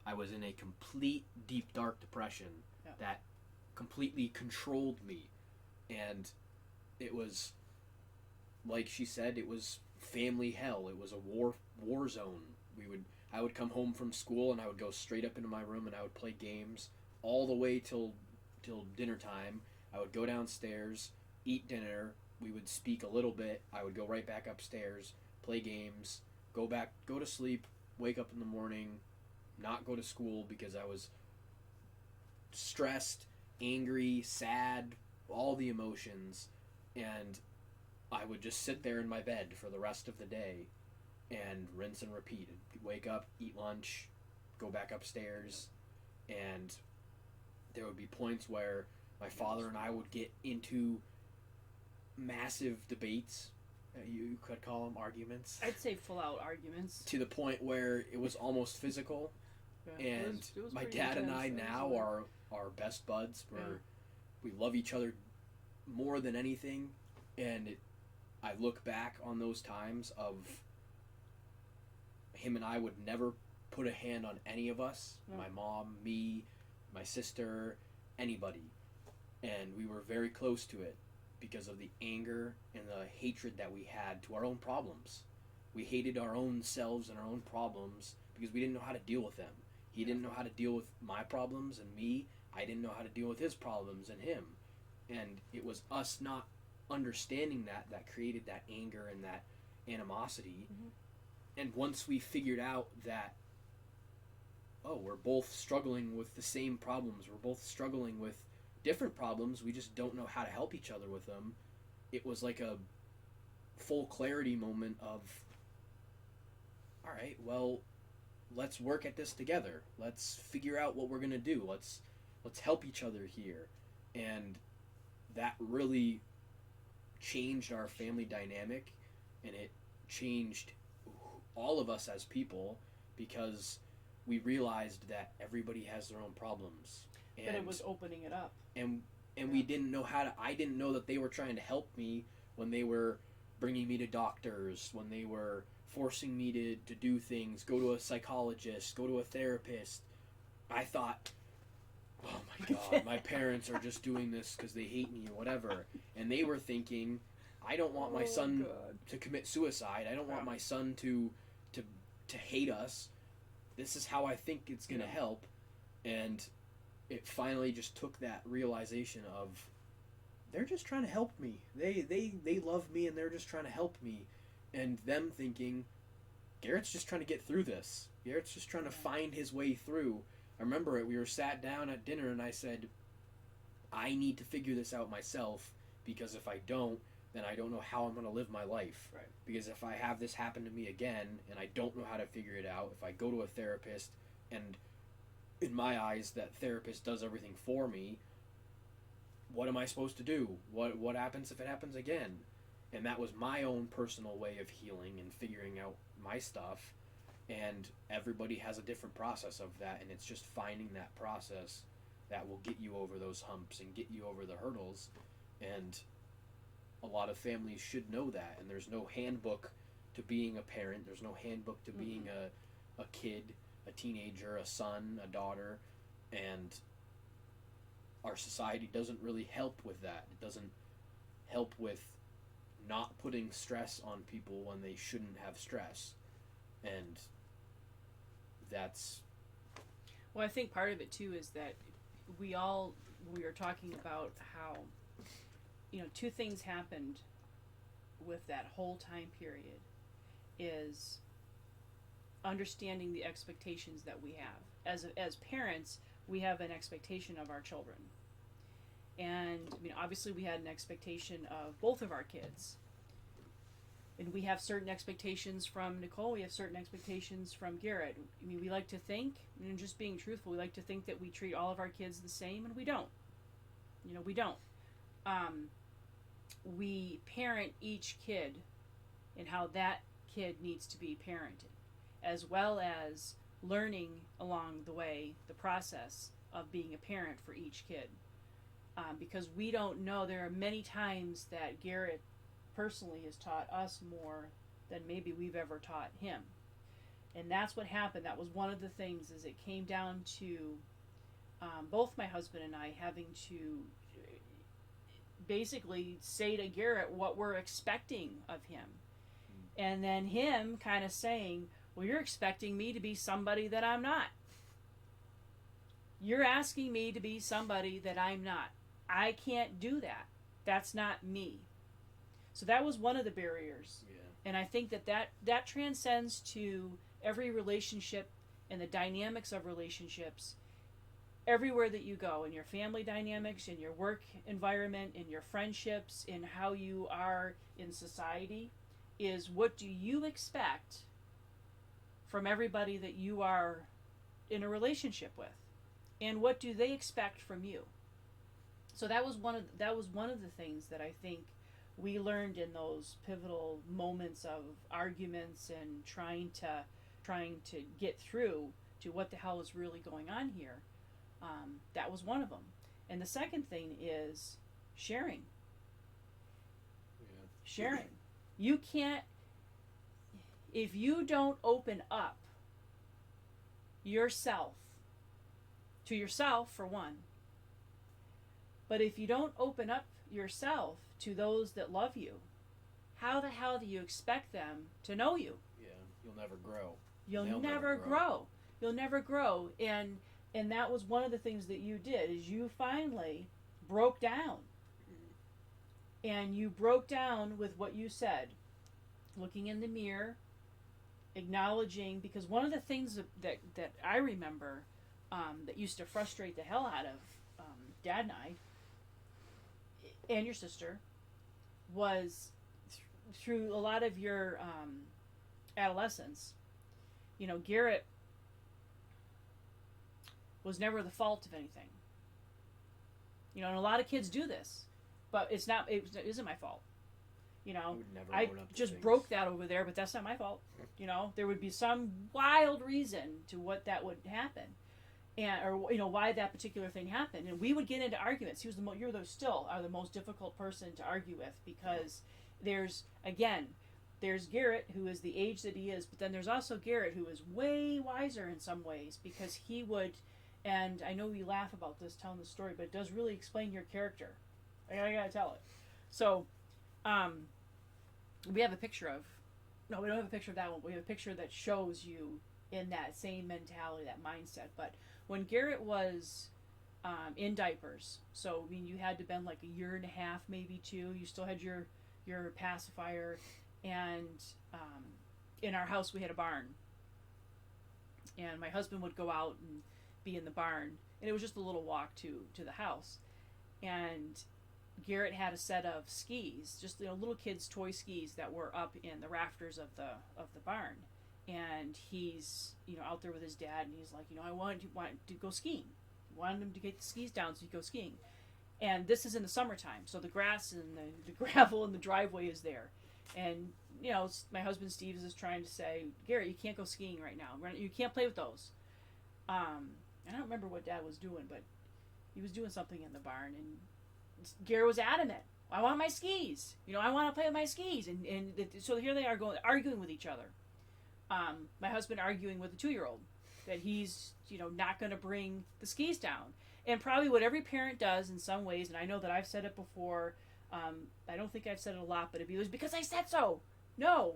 I was in a complete deep dark depression that completely controlled me, And it was, like she said, it was family hell. It was a war zone. I would come home from school and I would go straight up into my room and I would play games all the way till dinner time. I would go downstairs, eat dinner. We would speak a little bit. I would go right back upstairs, play games, go to sleep, wake up in the morning, not go to school because I was stressed, angry, sad, all the emotions, and I would just sit there in my bed for the rest of the day and rinse and repeat. Wake up, eat lunch, go back upstairs, and there would be points where my father and I would get into massive debates. You could call them arguments. I'd say full-out arguments. To the point where it was almost physical. Yeah, and it was my dad and I now are best buds. We love each other more than anything. And I look back on those times of him and I would never put a hand on any of us. Yeah. My mom, me, my sister, anybody. And we were very close to it because of the anger and the hatred that we had to our own problems. We hated our own selves and our own problems because we didn't know how to deal with them. He didn't know how to deal with my problems and me. I didn't know how to deal with his problems and him. And it was us not understanding that created that anger and that animosity. Mm-hmm. And once we figured out that, we're both struggling with the same problems, we're both struggling with different problems, we just don't know how to help each other with them, it was like a full clarity moment of, all right, well, let's work at this together. Let's figure out what we're going to do. Let's help each other here. And that really changed our family dynamic, and it changed all of us as people because we realized that everybody has their own problems. And, but it was opening it up. And we didn't know I didn't know that they were trying to help me when they were bringing me to doctors, when they were forcing me to do things, go to a psychologist, go to a therapist. I thought, oh my God, my parents are just doing this because they hate me or whatever. And they were thinking, I don't want my son to commit suicide. I don't want my son to hate us. This is how I think it's going to help. And it finally just took that realization of, they're just trying to help me. They love me and they're just trying to help me. And them thinking, Garrett's just trying to get through this. Garrett's just trying to find his way through. I remember we were sat down at dinner and I said, I need to figure this out myself, because if I don't, then I don't know how I'm going to live my life. Right. Because if I have this happen to me again and I don't know how to figure it out, if I go to a therapist and in my eyes that therapist does everything for me, what am I supposed to do? What happens if it happens again? And that was my own personal way of healing and figuring out my stuff. And everybody has a different process of that, and it's just finding that process that will get you over those humps and get you over the hurdles. And a lot of families should know that. And there's no handbook to being a parent. There's no handbook to being a kid, a teenager, a son, a daughter. And our society doesn't really help with that. It doesn't help with not putting stress on people when they shouldn't have stress. And that's... Well, I think part of it, too, is that we were talking about how, two things happened with that whole time period is understanding the expectations that we have. As parents, we have an expectation of our children. And, obviously we had an expectation of both of our kids. And we have certain expectations from Nicole, we have certain expectations from Garrett. We like to think, just being truthful, we like to think that we treat all of our kids the same, and we don't. We don't. We parent each kid and how that kid needs to be parented, as well as learning along the way the process of being a parent for each kid. Because we don't know, there are many times that Garrett personally has taught us more than maybe we've ever taught him. And that's what happened. That was one of the things, is it came down to both my husband and I having to basically say to Garrett what we're expecting of him. And then him kind of saying, well, you're expecting me to be somebody that I'm not. You're asking me to be somebody that I'm not. I can't do that. That's not me. So that was one of the barriers. Yeah. And I think that transcends to every relationship and the dynamics of relationships everywhere that you go, in your family dynamics, in your work environment, in your friendships, in how you are in society, is what do you expect from everybody that you are in a relationship with, and what do they expect from you? So that was one of the things that I think we learned in those pivotal moments of arguments and trying to get through to what the hell is really going on here. That was one of them. And the second thing is sharing. Yeah. Sharing. You can't, if you don't open up yourself, to yourself for one, but if you don't open up yourself to those that love you, how the hell do you expect them to know you? Yeah, you'll never grow. You'll never grow. You'll never grow. And that was one of the things that you did, is you finally broke down. And you broke down with what you said, looking in the mirror, acknowledging, because one of the things that I remember that used to frustrate the hell out of Dad and I, and your sister, was through a lot of your adolescence. You know, Garrett was never the fault of anything. You know, and a lot of kids do this, but it isn't my fault. You know, I just broke that over there, but that's not my fault. You know, there would be some wild reason to what that would happen, or you know, why that particular thing happened, and we would get into arguments. He was still are the most difficult person to argue with, because there's Garrett, who is the age that he is, but then there's also Garrett, who is way wiser in some ways, because he would, and I know we laugh about this telling the story, but it does really explain your character. I gotta tell it. So, we have a picture of, no, we don't have a picture of that one. We have a picture that shows you in that same mentality, that mindset. But when Garrett was in diapers, so I mean, you had to been like a year and a half, maybe 2. You still had your pacifier, and in our house we had a barn, and my husband would go out and be in the barn, and it was just a little walk to the house, and Garrett had a set of skis, just little kids' toy skis that were up in the rafters of the barn, and he's out there with his dad, and he's like, I want to go skiing. He wanted him to get the skis down so he could go skiing, and this is in the summertime, so the grass and the gravel in the driveway is there, and my husband Steve is trying to say, Garrett, you can't go skiing right now. You can't play with those. I don't remember what Dad was doing, but he was doing something in the barn, and Garrett was adamant. I want my skis. I want to play with my skis. And so here they are arguing with each other. My husband arguing with a 2-year-old that he's, not going to bring the skis down. And probably what every parent does in some ways, and I know that I've said it before, I don't think I've said it a lot, but it'd be because I said so. No,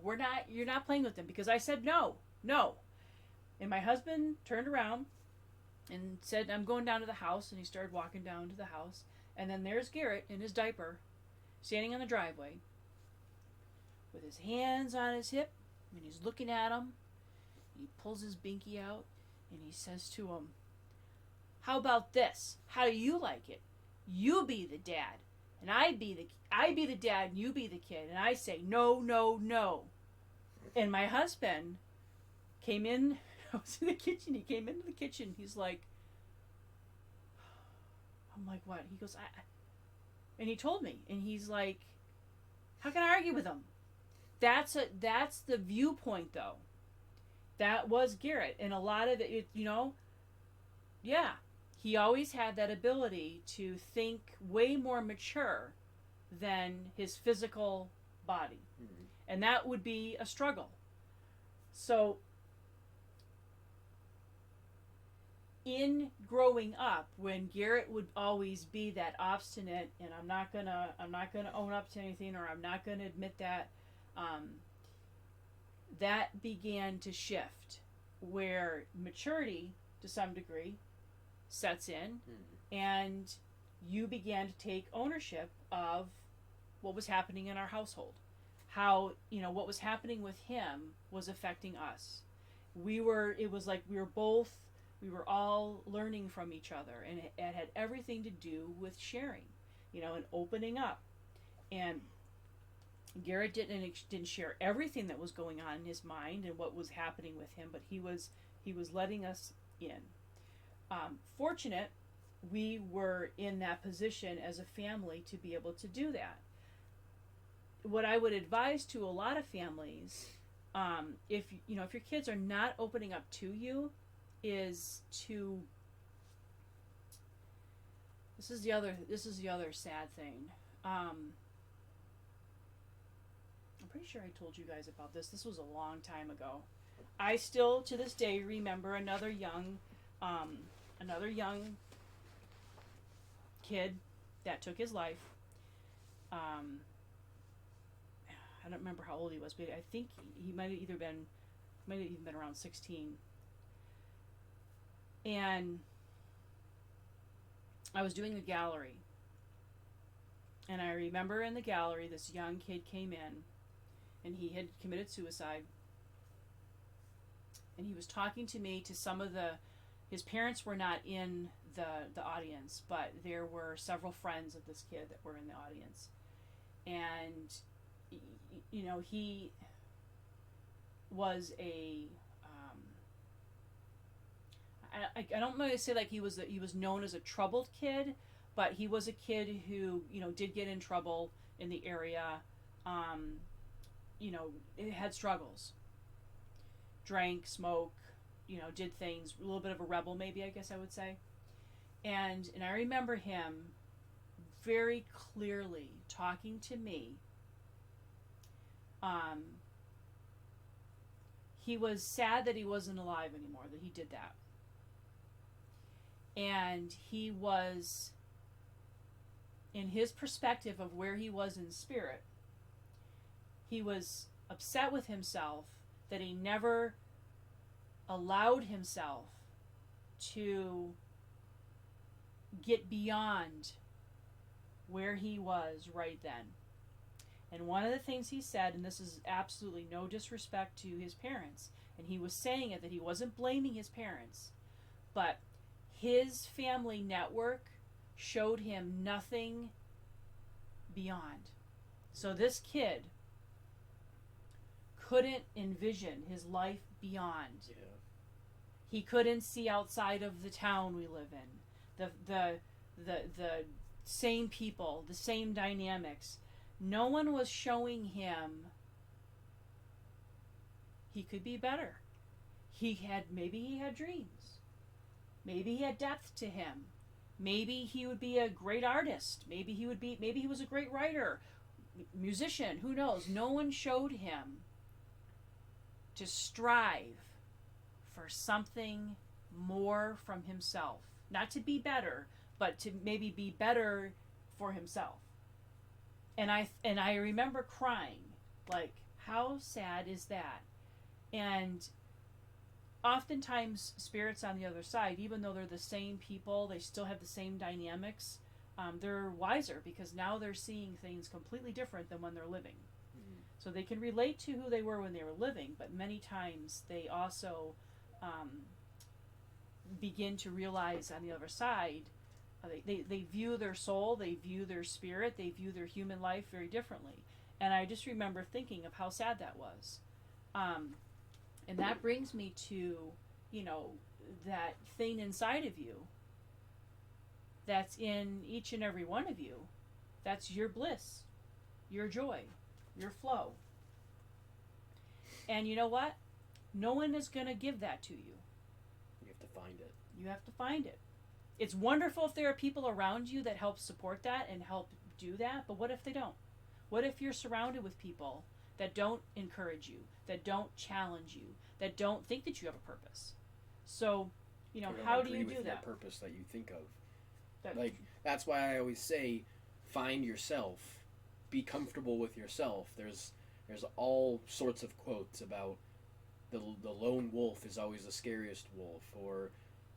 you're not playing with them because I said no. And my husband turned around and said, I'm going down to the house, and he started walking down to the house. And then there's Garrett in his diaper, standing on the driveway, with his hands on his hip, and he's looking at him. He pulls his binky out, and he says to him, how about this? How do you like it? You be the dad, and I be the dad, and you be the kid. And I say, no, no, no. And my husband came in, I was in the kitchen, he came into the kitchen, he's like, I'm like, what? He goes, and he told me, and he's like, how can I argue with him? That's the viewpoint, though. That was Garrett, and a lot of it, yeah, he always had that ability to think way more mature than his physical body, and that would be a struggle. So in growing up, when Garrett would always be that obstinate, and I'm not gonna own up to anything, or I'm not gonna admit that, that began to shift, where maturity, to some degree, sets in, and you began to take ownership of what was happening in our household. How, what was happening with him was affecting us. It was like we were all learning from each other, and it had everything to do with sharing, and opening up. And Garrett didn't share everything that was going on in his mind and what was happening with him, but he was letting us in. Fortunate, we were in that position as a family to be able to do that. What I would advise to a lot of families, if your kids are not opening up to you, is to. This is the other sad thing. I'm pretty sure I told you guys about this. This was a long time ago. I still, to this day, remember another young kid that took his life. I don't remember how old he was, but I think he might have even been around 16. And I was doing a gallery, and I remember in the gallery this young kid came in, and he had committed suicide. And he was talking to me, to some of his parents were not in the audience, but there were several friends of this kid that were in the audience. And, he was I don't want to say like he was known as a troubled kid, but he was a kid who, did get in trouble in the area. It had struggles. Drank, smoked, did things, a little bit of a rebel, maybe, I guess I would say. And I remember him very clearly talking to me. He was sad that he wasn't alive anymore, that he did that. And he was, in his perspective of where he was in spirit, he was upset with himself that he never allowed himself to get beyond where he was right then. And one of the things he said, and this is absolutely no disrespect to his parents, and he was saying it, that he wasn't blaming his parents, but his family network showed him nothing beyond. So this kid couldn't envision his life beyond. Yeah. He couldn't see outside of the town we live in. The same people, the same dynamics. No one was showing him he could be better. Maybe he had dreams. Maybe he had depth to him. Maybe he would be a great artist. Maybe he was a great writer, musician, who knows? No one showed him to strive for something more from himself. Not to be better, but to maybe be better for himself. And I remember crying, like, how sad is that? And oftentimes spirits on the other side, even though they're the same people, they still have the same dynamics. They're wiser because now they're seeing things completely different than when they're living. Mm-hmm. So they can relate to who they were when they were living, but many times they also begin to realize on the other side, they view their soul, they view their spirit, they view their human life very differently. And I just remember thinking of how sad that was. And that brings me to, that thing inside of you that's in each and every one of you. That's your bliss, your joy, your flow. And you know what? No one is going to give that to you. You have to find it. You have to find it. It's wonderful if there are people around you that help support that and help do that, but what if they don't? What if you're surrounded with people that don't encourage you, that don't challenge you, that don't think that you have a purpose? So You know, or don't how do agree you with do your that? purpose that you think of. That- Like, that's why I always say, find yourself, be comfortable with yourself. There's all sorts of quotes about the lone wolf is always the scariest wolf, or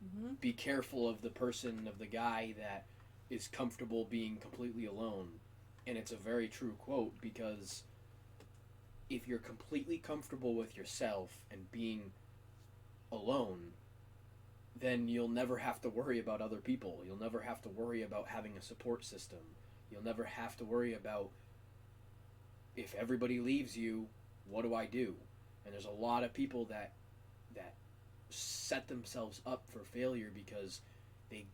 Mhm. be careful of the guy that is comfortable being completely alone. And it's a very true quote, because if you're completely comfortable with yourself and being alone, then you'll never have to worry about other people. You'll never have to worry about having a support system. You'll never have to worry about, if everybody leaves you, what do I do? And there's a lot of people that set themselves up for failure because they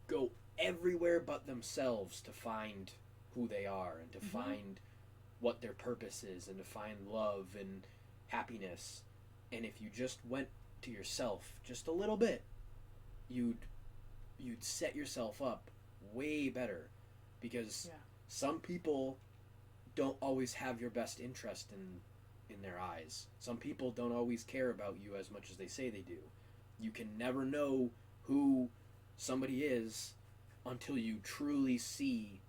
go everywhere but themselves to find who they are, and to find what their purpose is, and to find love and happiness. And if you just went to yourself just a little bit, you'd set yourself up way better, because some people don't always have your best interest in their eyes. Some people don't always care about you as much as they say they do. You can never know who somebody is until you truly see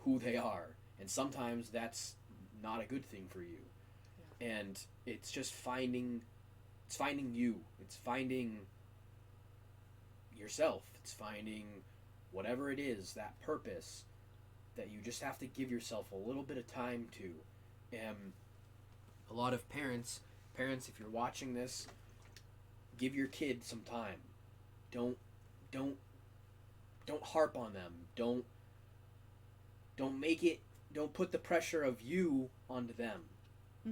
who they are, and sometimes that's not a good thing for you. And it's just finding you. It's finding yourself. It's finding whatever it is, that purpose that you just have to give yourself a little bit of time to. And a lot of parents, if you're watching this, give your kid some time. Don't harp on them. Don't put the pressure of you onto them,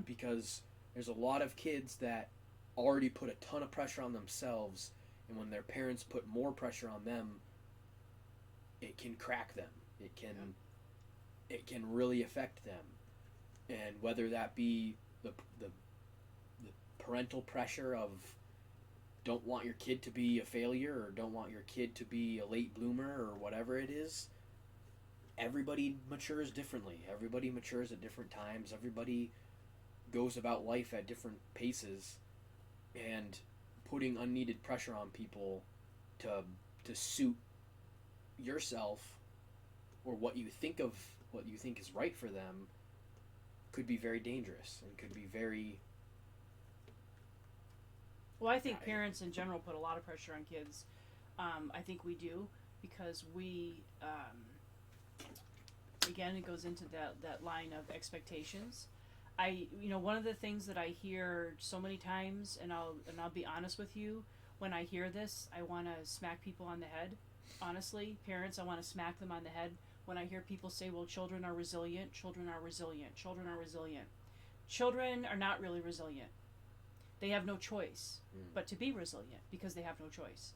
because there's a lot of kids that already put a ton of pressure on themselves, and when their parents put more pressure on them, it can crack them. It can really affect them. And whether that be the parental pressure of don't want your kid to be a failure, or don't want your kid to be a late bloomer, or whatever it is, everybody matures differently. Everybody matures at different times. Everybody goes about life at different paces, and putting unneeded pressure on people to suit yourself, or what you think is right for them, could be very dangerous, and could be very... Well, I think parents in general put a lot of pressure on kids. I think we do, because we, again, it goes into that line of expectations. One of the things that I hear so many times, and I'll be honest with you, when I hear this, I want to smack people on the head. Honestly, parents, I want to smack them on the head when I hear people say, well, children are resilient, children are resilient, children are resilient. Children are not really resilient. They have no choice but to be resilient, because they have no choice.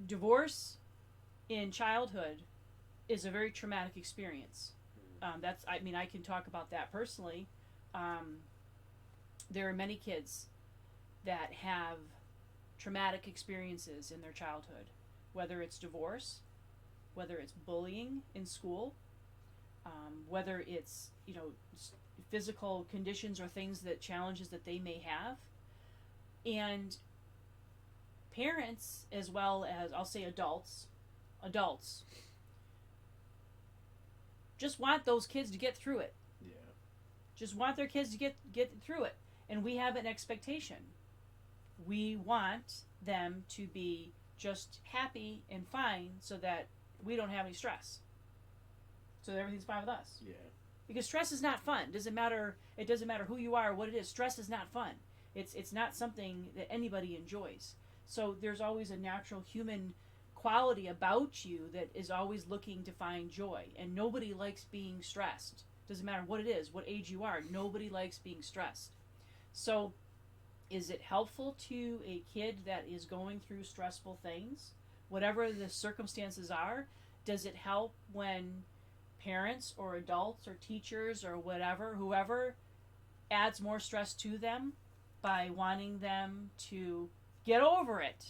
Divorce in childhood is a very traumatic experience. I can talk about that personally. There are many kids that have traumatic experiences in their childhood, whether it's divorce, whether it's bullying in school, whether it's physical conditions or challenges that they may have. And parents, as well as, I'll say, adults just want those kids to get through it. Just want their kids to get through it. And we have an expectation. We want them to be just happy and fine, so that we don't have any stress, so that everything's fine with us. Because stress is not fun. It doesn't matter who you are or what it is. Stress is not fun. It's not something that anybody enjoys. So there's always a natural human quality about you that is always looking to find joy. And nobody likes being stressed. Doesn't matter what it is, what age you are. Nobody likes being stressed. So is it helpful to a kid that is going through stressful things? Whatever the circumstances are, does it help when parents or adults or teachers or whoever adds more stress to them by wanting them to get over it?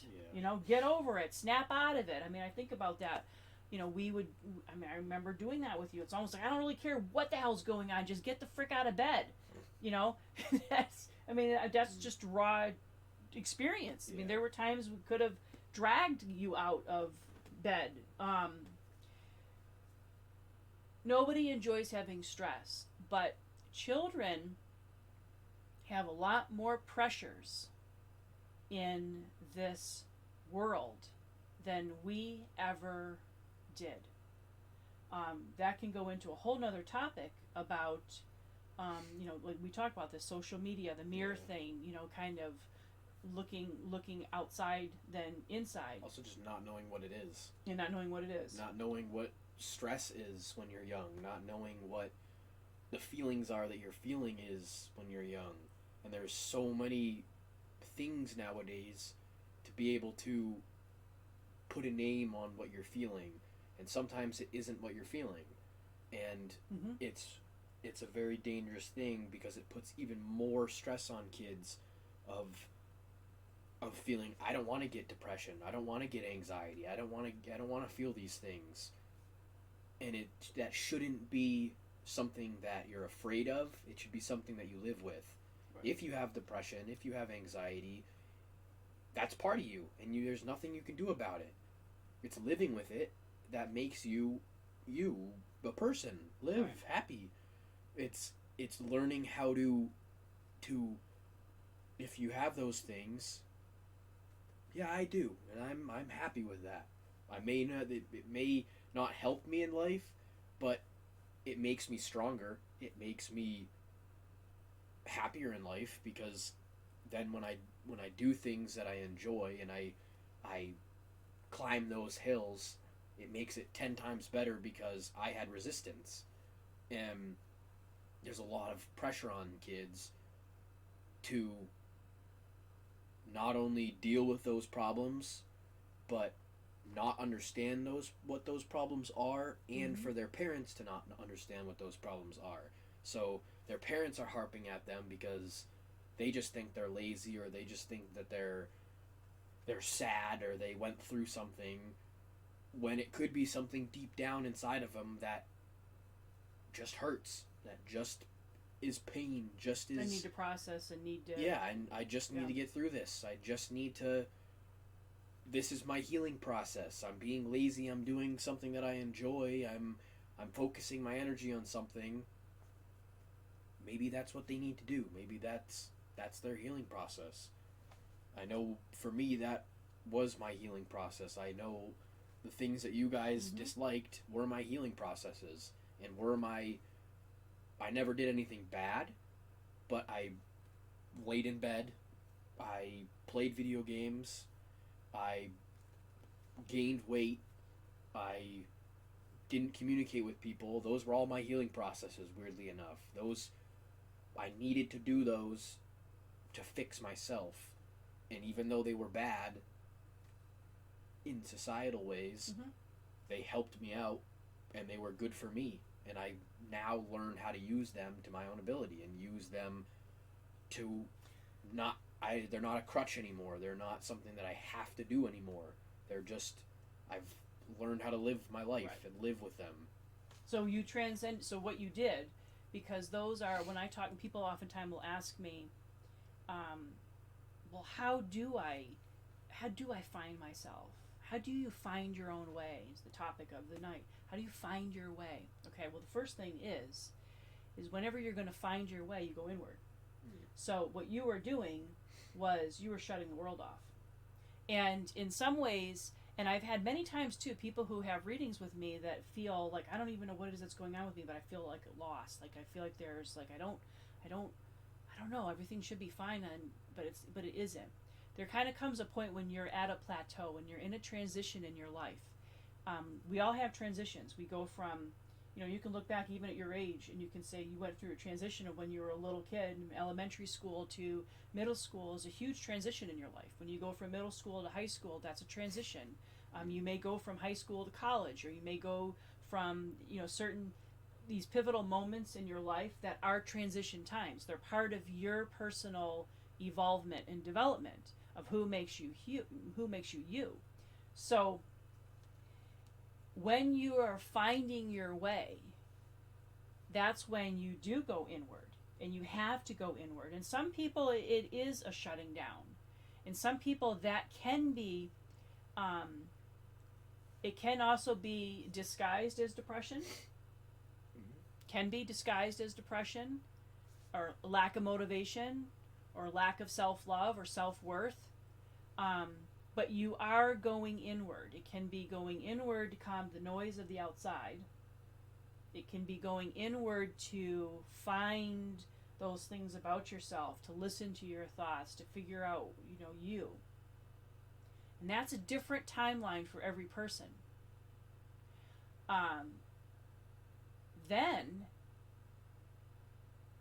Get over it, snap out of it. I think about that. I remember doing that with you. It's almost like, I don't really care what the hell's going on, just get the frick out of bed. That's just raw experience. I mean, Yeah. there were times we could have dragged you out of bed. Nobody enjoys having stress, but children have a lot more pressures in this world than we ever did. That can go into a whole nother topic about, like we talked about this social media, the mirror thing, kind of looking outside than inside. Also, just not knowing what it is. And not knowing what it is. Not knowing what stress is when you're young. Not knowing what the feelings are that you're feeling is when you're young. And there's so many things nowadays to be able to put a name on what you're feeling. And sometimes it isn't what you're feeling. And it's a very dangerous thing because it puts even more stress on kids of feeling, I don't want to get depression, I don't want to get anxiety, I don't want to feel these things. And that shouldn't be something that you're afraid of. It should be something that you live with. Right. If you have depression, if you have anxiety, that's part of you, and there's nothing you can do about it. It's living with it that makes you a person. Live happy. It's learning how to if you have those things. Yeah, I do, and I'm happy with that. It may not help me in life, but it makes me stronger. It makes me happier in life, because then when I do things that I enjoy and I climb those hills, it makes it 10 times better because I had resistance. And there's a lot of pressure on kids to not only deal with those problems, but not understand what those problems are, and for their parents to not understand what those problems are. So their parents are harping at them because they just think they're lazy, or they just think that they're sad, or they went through something, when it could be something deep down inside of them that just hurts, that just is pain, just is... I need to process and need to... Yeah, and I just need to get through this. I just need to... This is my healing process. I'm being lazy. I'm doing something that I enjoy. I'm focusing my energy on something. Maybe that's what they need to do. Maybe that's their healing process. I know for me that was my healing process. I know the things that you guys disliked were my healing processes, and I never did anything bad, but I laid in bed, I played video games, I gained weight, I didn't communicate with people. Those were all my healing processes, weirdly enough. I needed to do those to fix myself. And even though they were bad in societal ways, they helped me out, and they were good for me. And I now learn how to use them to my own ability, and use them to they're not a crutch anymore. They're not something that I have to do anymore. They're just, I've learned how to live my life and live with them. So you so what you did, because those are, when I talk, people oftentimes will ask me, well, how do I find myself? How do you find your own way? Is the topic of the night. How do you find your way? Okay, well, the first thing is whenever you're going to find your way, you go inward. So what you were doing was you were shutting the world off. And in some ways, and I've had many times too, people who have readings with me that feel like, I don't even know what it is that's going on with me, but I feel like lost. Like I feel like there's like, I don't know, everything should be fine, but it isn't. There kind of comes a point when you're at a plateau, when you're in a transition in your life. We all have transitions. We go from, you can look back even at your age, and you can say you went through a transition of when you were a little kid, elementary school to middle school is a huge transition in your life. When you go from middle school to high school, that's a transition. You may go from high school to college, or you may go from, certain these pivotal moments in your life that are transition times. They're part of your personal evolvement and development of who makes you you. So when you are finding your way, that's when you do go inward, and you have to go inward. And some people, it is a shutting down, And some people that can be, it can also be disguised as depression, can be disguised as depression, or lack of motivation, or lack of self-love or self-worth. But you are going inward. It can be going inward to calm the noise of the outside. It can be going inward to find those things about yourself, to listen to your thoughts, to figure out, you. And that's a different timeline for every person. Then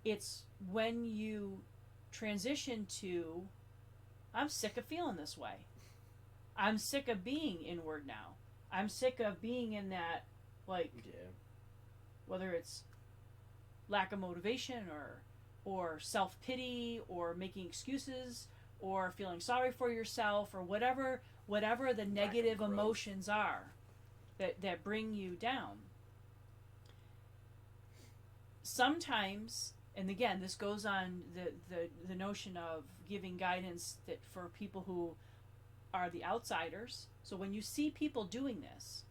it's when you transition to, I'm sick of feeling this way. I'm sick of being inward now. I'm sick of being in that, whether it's lack of motivation or self-pity or making excuses or feeling sorry for yourself or whatever the negative emotions are that bring you down. Sometimes, and again, this goes on the notion of giving guidance that for people who are the outsiders. So when you see people doing this,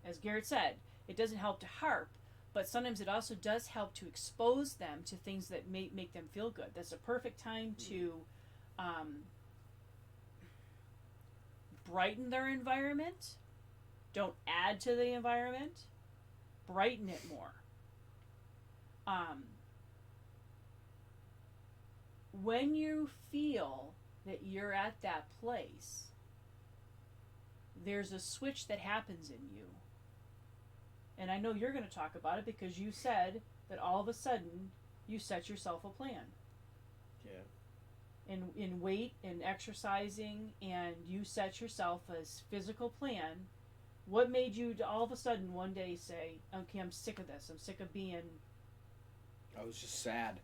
as Garrett said, it doesn't help to harp, but sometimes it also does help to expose them to things that may make them feel good. That's a perfect time to brighten their environment. Don't add to the environment. Brighten it more. When you feel that you're at that place, there's a switch that happens in you. And I know you're going to talk about it because you said that all of a sudden you set yourself a plan. Yeah. In weight and exercising, and you set yourself a physical plan. What made you to all of a sudden one day say, okay, I'm sick of this. I'm sick of being... I was just sad.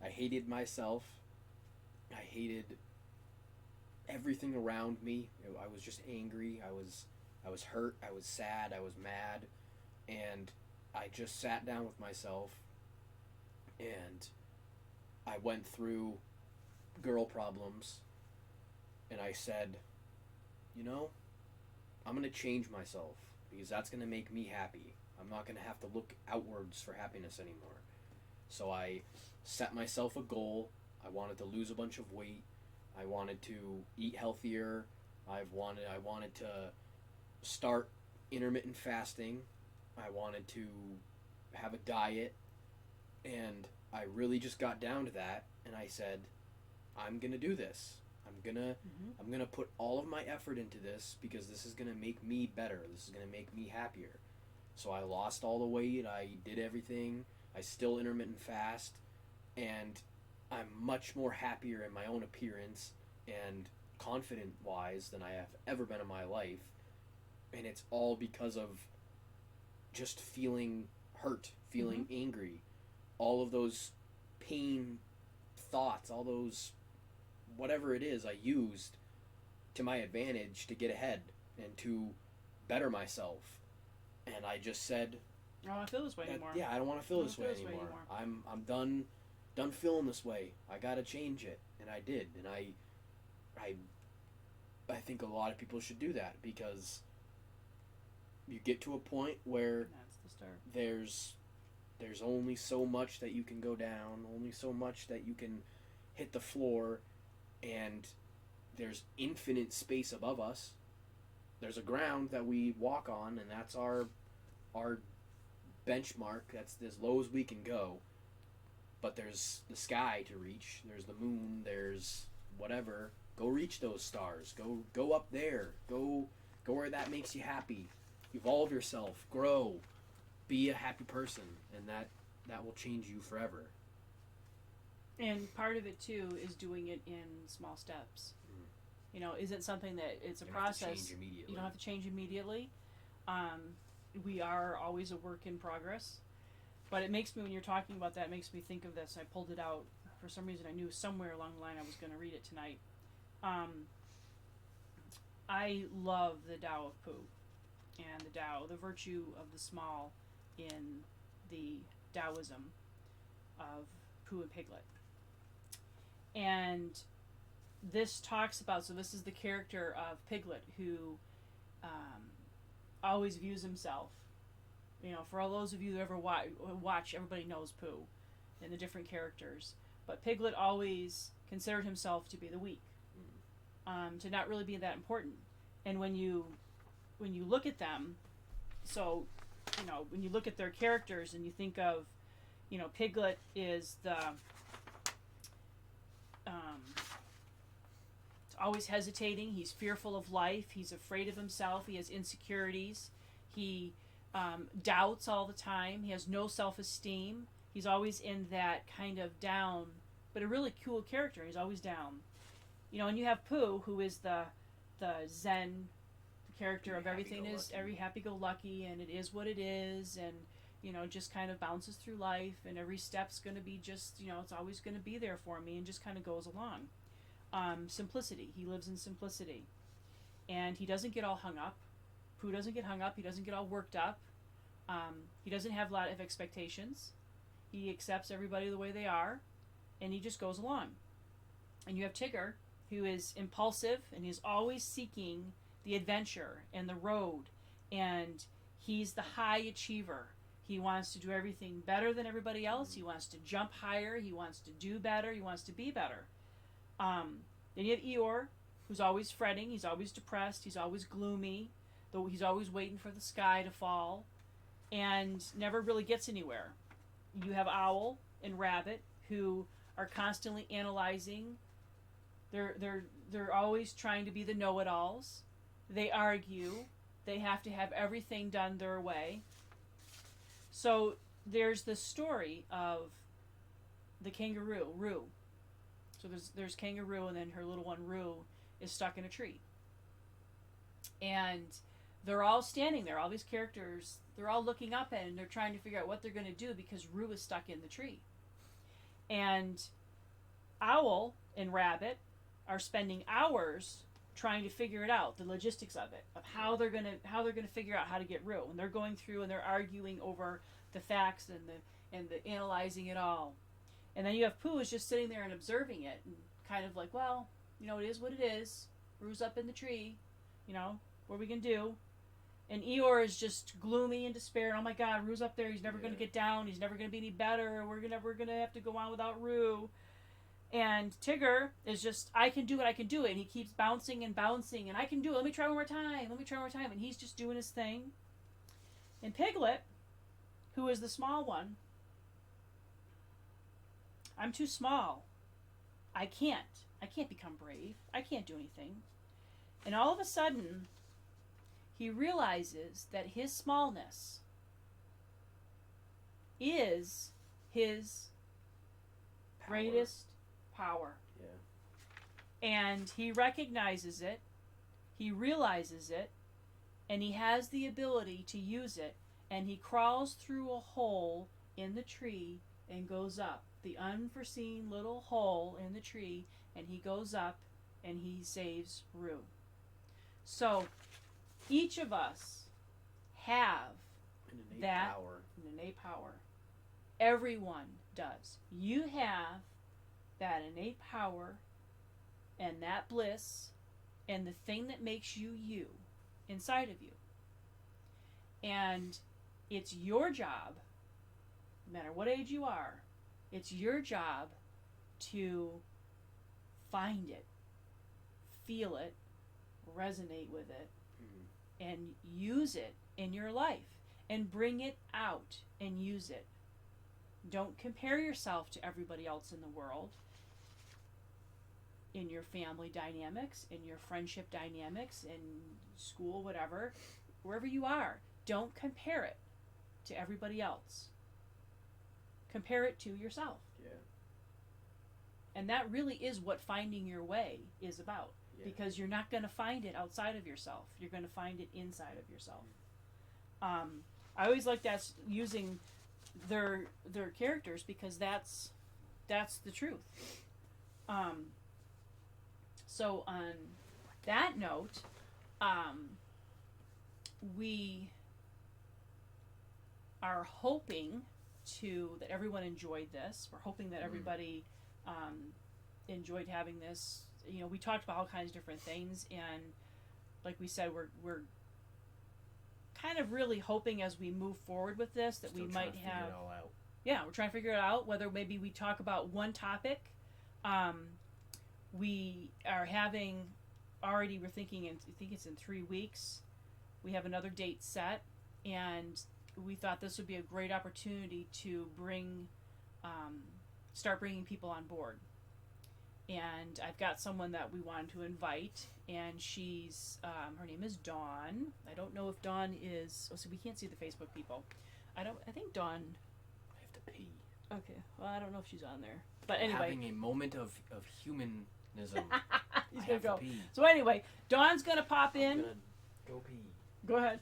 I hated myself. I hated everything around me. I was just angry. I was hurt. I was sad. I was mad. And I just sat down with myself and I went through girl problems and I said, I'm going to change myself because that's going to make me happy. I'm not going to have to look outwards for happiness anymore. So I set myself a goal. I wanted to lose a bunch of weight. I wanted to eat healthier. I wanted to start intermittent fasting. I wanted to have a diet. And I really just got down to that and I said, I'm going to do this. I'm gonna put all of my effort into this because this is going to make me better. This is going to make me happier. So I lost all the weight. I did everything. I still intermittent fast. And I'm much more happier in my own appearance and confident-wise than I have ever been in my life. And it's all because of just feeling hurt, feeling angry. All of those pain thoughts, all those whatever it is I used to my advantage to get ahead and to better myself. And I just said, I don't want to feel this way anymore. Yeah, I don't want to feel this way anymore. I'm done feeling this way. I gotta change it. And I did. And I think a lot of people should do that because you get to a point where that's the start. There's only so much that you can go down, only so much that you can hit the floor, and there's infinite space above us. There's a ground that we walk on, and that's our benchmark. That's as low as we can go. But there's the sky to reach. There's the moon. There's whatever. Go reach those stars. Go up there. Go where that makes you happy. Evolve yourself. Grow. Be a happy person, and that will change you forever. And part of it too is doing it in small steps. Isn't something that it's a process. You don't have to change immediately. We are always a work in progress. But it makes me, when you're talking about that, it makes me think of this. I pulled it out. For some reason, I knew somewhere along the line I was going to read it tonight. I love the Tao of Pooh. And the Tao, the virtue of the small in the Taoism of Pooh and Piglet. And this talks about, so this is the character of Piglet, who always views himself, for all those of you who ever watch, everybody knows Pooh and the different characters, but Piglet always considered himself to be the weak, to not really be that important. And when you look at them, so when you look at their characters and you think of, Piglet is the always hesitating. He's fearful of life. He's afraid of himself. He has insecurities. He doubts all the time. He has no self-esteem. He's always in that kind of down, but a really cool character. He's always down. And you have Pooh, who is the Zen character of everything, is every happy-go-lucky, and it is what it is, and just kind of bounces through life, and every step's going to be just, it's always going to be there for me, and just kind of goes along. Simplicity. He lives in simplicity. And he doesn't get all hung up. Pooh doesn't get hung up. He doesn't get all worked up. He doesn't have a lot of expectations. He accepts everybody the way they are, and he just goes along. And you have Tigger, who is impulsive, and he's always seeking the adventure and the road, and he's the high achiever. He wants to do everything better than everybody else. He wants to jump higher. He wants to do better. He wants to be better. Then you have Eeyore, who's always fretting. He's always depressed. He's always gloomy. Though he's always waiting for the sky to fall, and never really gets anywhere. You have Owl and Rabbit, who are constantly analyzing. They're always trying to be the know-it-alls. They argue. They have to have everything done their way. So there's this story of the kangaroo, Roo. So there's Kangaroo, and then her little one, Roo, is stuck in a tree. And they're all standing there, all these characters, they're all looking up at it, and they're trying to figure out what they're going to do because Roo is stuck in the tree. And Owl and Rabbit are spending hours trying to figure it out, the logistics of it, of how they're going to figure out how to get Roo. And they're going through and they're arguing over the facts and the analyzing it all. And then you have Pooh is just sitting there and observing it, and kind of like, well, it is what it is. Roo's up in the tree. What are we going to do? And Eeyore is just gloomy and despair. Oh my God, Roo's up there. He's never going to get down. He's never going to be any better. We're going to have to go on without Roo. And Tigger is just, I can do it. And he keeps bouncing and bouncing. And I can do it. Let me try one more time. And he's just doing his thing. And Piglet, who is the small one, I'm too small. I can't become brave. I can't do anything. And all of a sudden, he realizes that his smallness is his greatest power. Yeah. And he recognizes it, he realizes it, and he has the ability to use it, and he crawls through a hole in the tree and goes up. The unforeseen little hole in the tree, and he goes up and he saves Roo. So each of us have an innate power. Everyone does. You have that innate power and that bliss and the thing that makes you you inside of you. And it's your job, no matter what age you are, it's your job to find it, feel it, resonate with it, and use it in your life, and bring it out and use it. Don't compare yourself to everybody else in the world, in your family dynamics, in your friendship dynamics, in school, whatever, wherever you are. Don't compare it to everybody else. Compare it to yourself. Yeah. And that really is what finding your way is about. Yeah. Because you're not going to find it outside of yourself. You're going to find it inside of yourself. I always like that, using their characters, because that's the truth. So on that note, we are hoping that everyone enjoyed this. We're hoping that everybody enjoyed having this we talked about all kinds of different things, and like we said, we're kind of really hoping as we move forward with this that Still we trying might to figure have. it all out. Yeah, we're trying to figure it out. Whether maybe we talk about one topic. We are having already. We're thinking. I think it's in 3 weeks. We have another date set, and we thought this would be a great opportunity to start bringing people on board. And I've got someone that we wanted to invite, and she's her name is Dawn. I don't know if Dawn is. Oh, so we can't see the Facebook people. I think Dawn. I have to pee. Okay. Well, I don't know if she's on there, but anyway. Having a moment of humanism. He's I gonna have go. to pee. So anyway, Dawn's gonna pop I'm in. gonna go pee. Go ahead.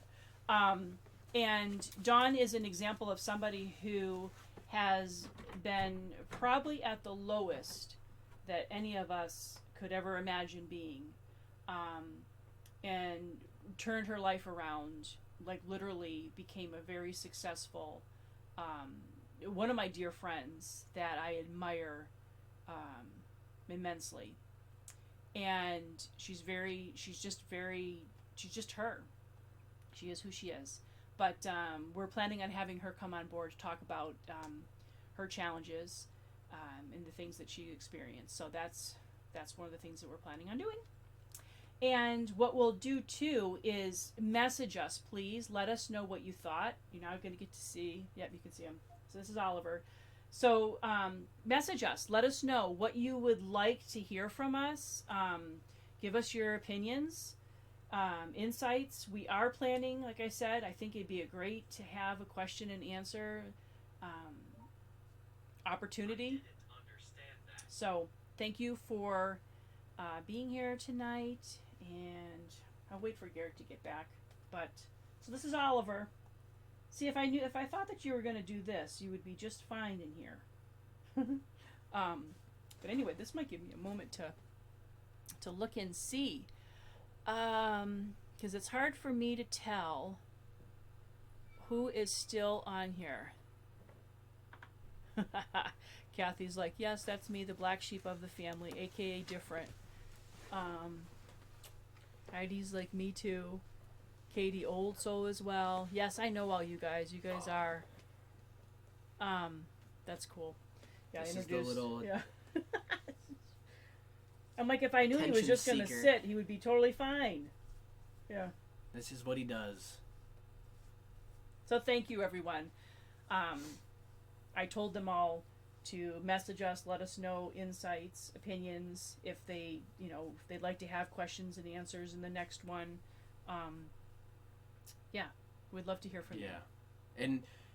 And Dawn is an example of somebody who has been probably at the lowest that any of us could ever imagine being, and turned her life around, like literally became a very successful, one of my dear friends that I admire immensely. And she's just her. She is who she is. But we're planning on having her come on board to talk about her challenges and the things that she experienced. So that's one of the things that we're planning on doing. And what we'll do too is message us, please. Let us know what you thought. You're now going to get to see. Yep, you can see him. So this is Oliver. So message us. Let us know what you would like to hear from us. Give us your opinions, insights. We are planning, like I said, I think it'd be great to have a question and answer opportunity. So thank you for being here tonight, and I'll wait for Garrett to get back. But so this is Oliver. See, if I thought that you were going to do this, you would be just fine in here. But anyway, this might give me a moment to look and see, because it's hard for me to tell who is still on here. Kathy's like, yes, that's me, the black sheep of the family, aka different. Heidi's like, me too. Katie, old soul as well. Yes, I know all you guys. You guys are. That's cool. Yeah, This I is the introduced. little Yeah. I'm like, if I knew he was attention just gonna seeker. sit, he would be totally fine. Yeah. This is what he does. So thank you, everyone. I told them all to message us, let us know insights, opinions, if they, if they'd like to have questions and answers in the next one. Yeah, we'd love to hear from you. Yeah,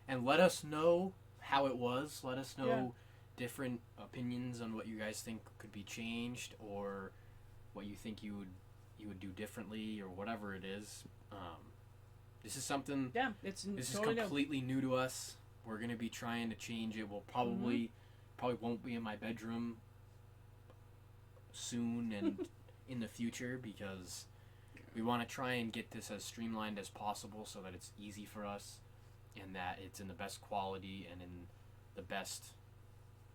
and let us know how it was. Let us know different opinions on what you guys think could be changed, or what you think you would do differently, or whatever it is. This is something. Yeah, this totally is completely new to us. We're gonna be trying to change it. We'll probably won't be in my bedroom soon and in the future, because we want to try and get this as streamlined as possible so that it's easy for us and that it's in the best quality and in the best.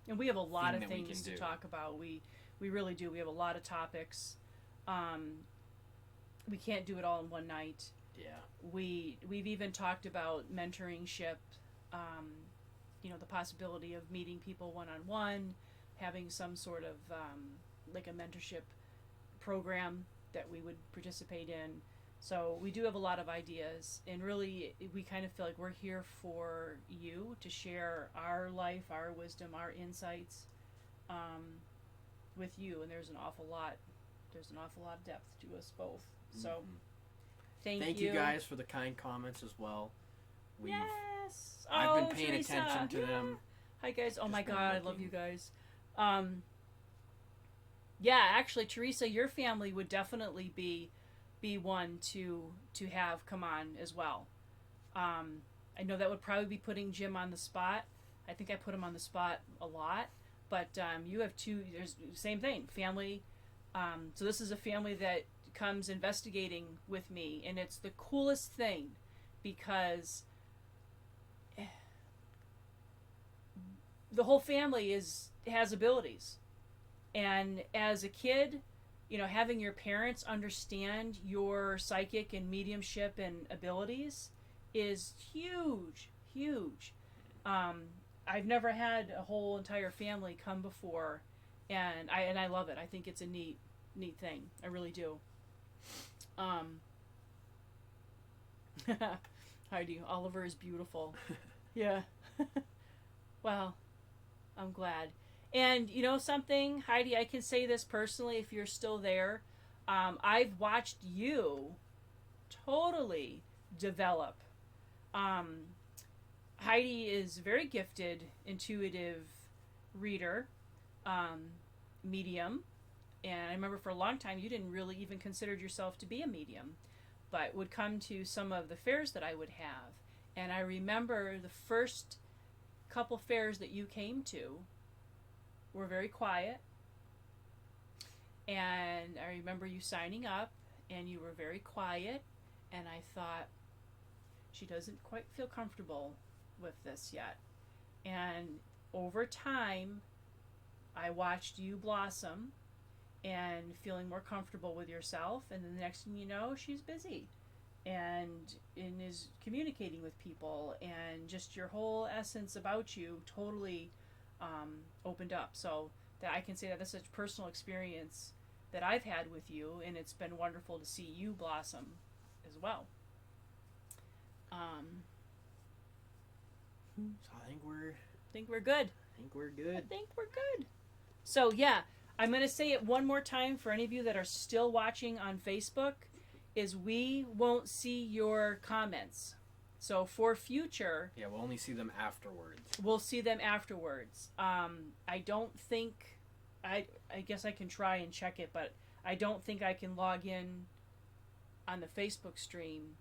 And we have a lot of that we things can to do. talk about. We really do. We have a lot of topics. We can't do it all in one night. Yeah. We've even talked about mentoringship. The possibility of meeting people one-on-one, having some sort of like a mentorship program that we would participate in. So we do have a lot of ideas, and really we kind of feel like we're here for you to share our life, our wisdom, our insights with you. And there's an awful lot of depth to us both. So thank you guys for the kind comments as well. Yes. I've been paying Teresa. attention to them. Hi guys. Oh Just my been God, I love looking. you guys. Yeah, actually, Teresa, your family would definitely be one to have come on as well. I know that would probably be putting Jim on the spot. I think I put him on the spot a lot, but you have two. There's same thing, family. So this is a family that comes investigating with me, and it's the coolest thing because the whole family has abilities. And as a kid, having your parents understand your psychic and mediumship and abilities is huge, huge. I've never had a whole entire family come before, and I love it. I think it's a neat thing. I really do. Heidi, Oliver is beautiful. Yeah. Well, I'm glad. And you know something, Heidi, I can say this personally if you're still there. I've watched you totally develop. Heidi is very gifted, intuitive reader, medium. And I remember for a long time you didn't really even consider yourself to be a medium, but would come to some of the fairs that I would have. And I remember the first couple fairs that you came to were very quiet. And I remember you signing up, and you were very quiet. And I thought, she doesn't quite feel comfortable with this yet. And over time, I watched you blossom and feeling more comfortable with yourself. And then the next thing you know, she's busy and is communicating with people, and just your whole essence about you totally opened up. So that I can say that this is a personal experience that I've had with you, and it's been wonderful to see you blossom as well. So I think we're good. I think we're good. So yeah, I'm going to say it one more time for any of you that are still watching on Facebook, is we won't see your comments. So for future... Yeah, we'll only see them afterwards. We'll see them afterwards. I don't think... I guess I can try and check it, but I don't think I can log in on the Facebook stream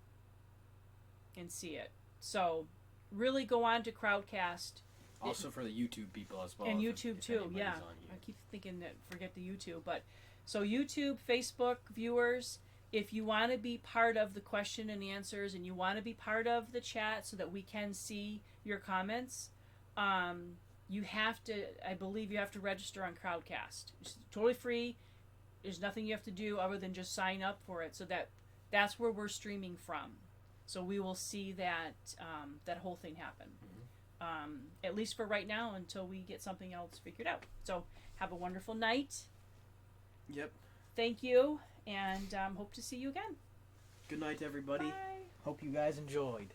and see it. So really go on to Crowdcast. Also for the YouTube people as well. And YouTube too, yeah. I keep thinking that, forget the YouTube. But so YouTube, Facebook viewers, if you want to be part of the question and answers, and you want to be part of the chat so that we can see your comments, you have to, I believe you have to register on Crowdcast. It's totally free. There's nothing you have to do other than just sign up for it, so that's where we're streaming from. So we will see that that whole thing happen. Mm-hmm. At least for right now, until we get something else figured out. So have a wonderful night. Yep. Thank you, and hope to see you again. Good night, everybody. Bye. Hope you guys enjoyed.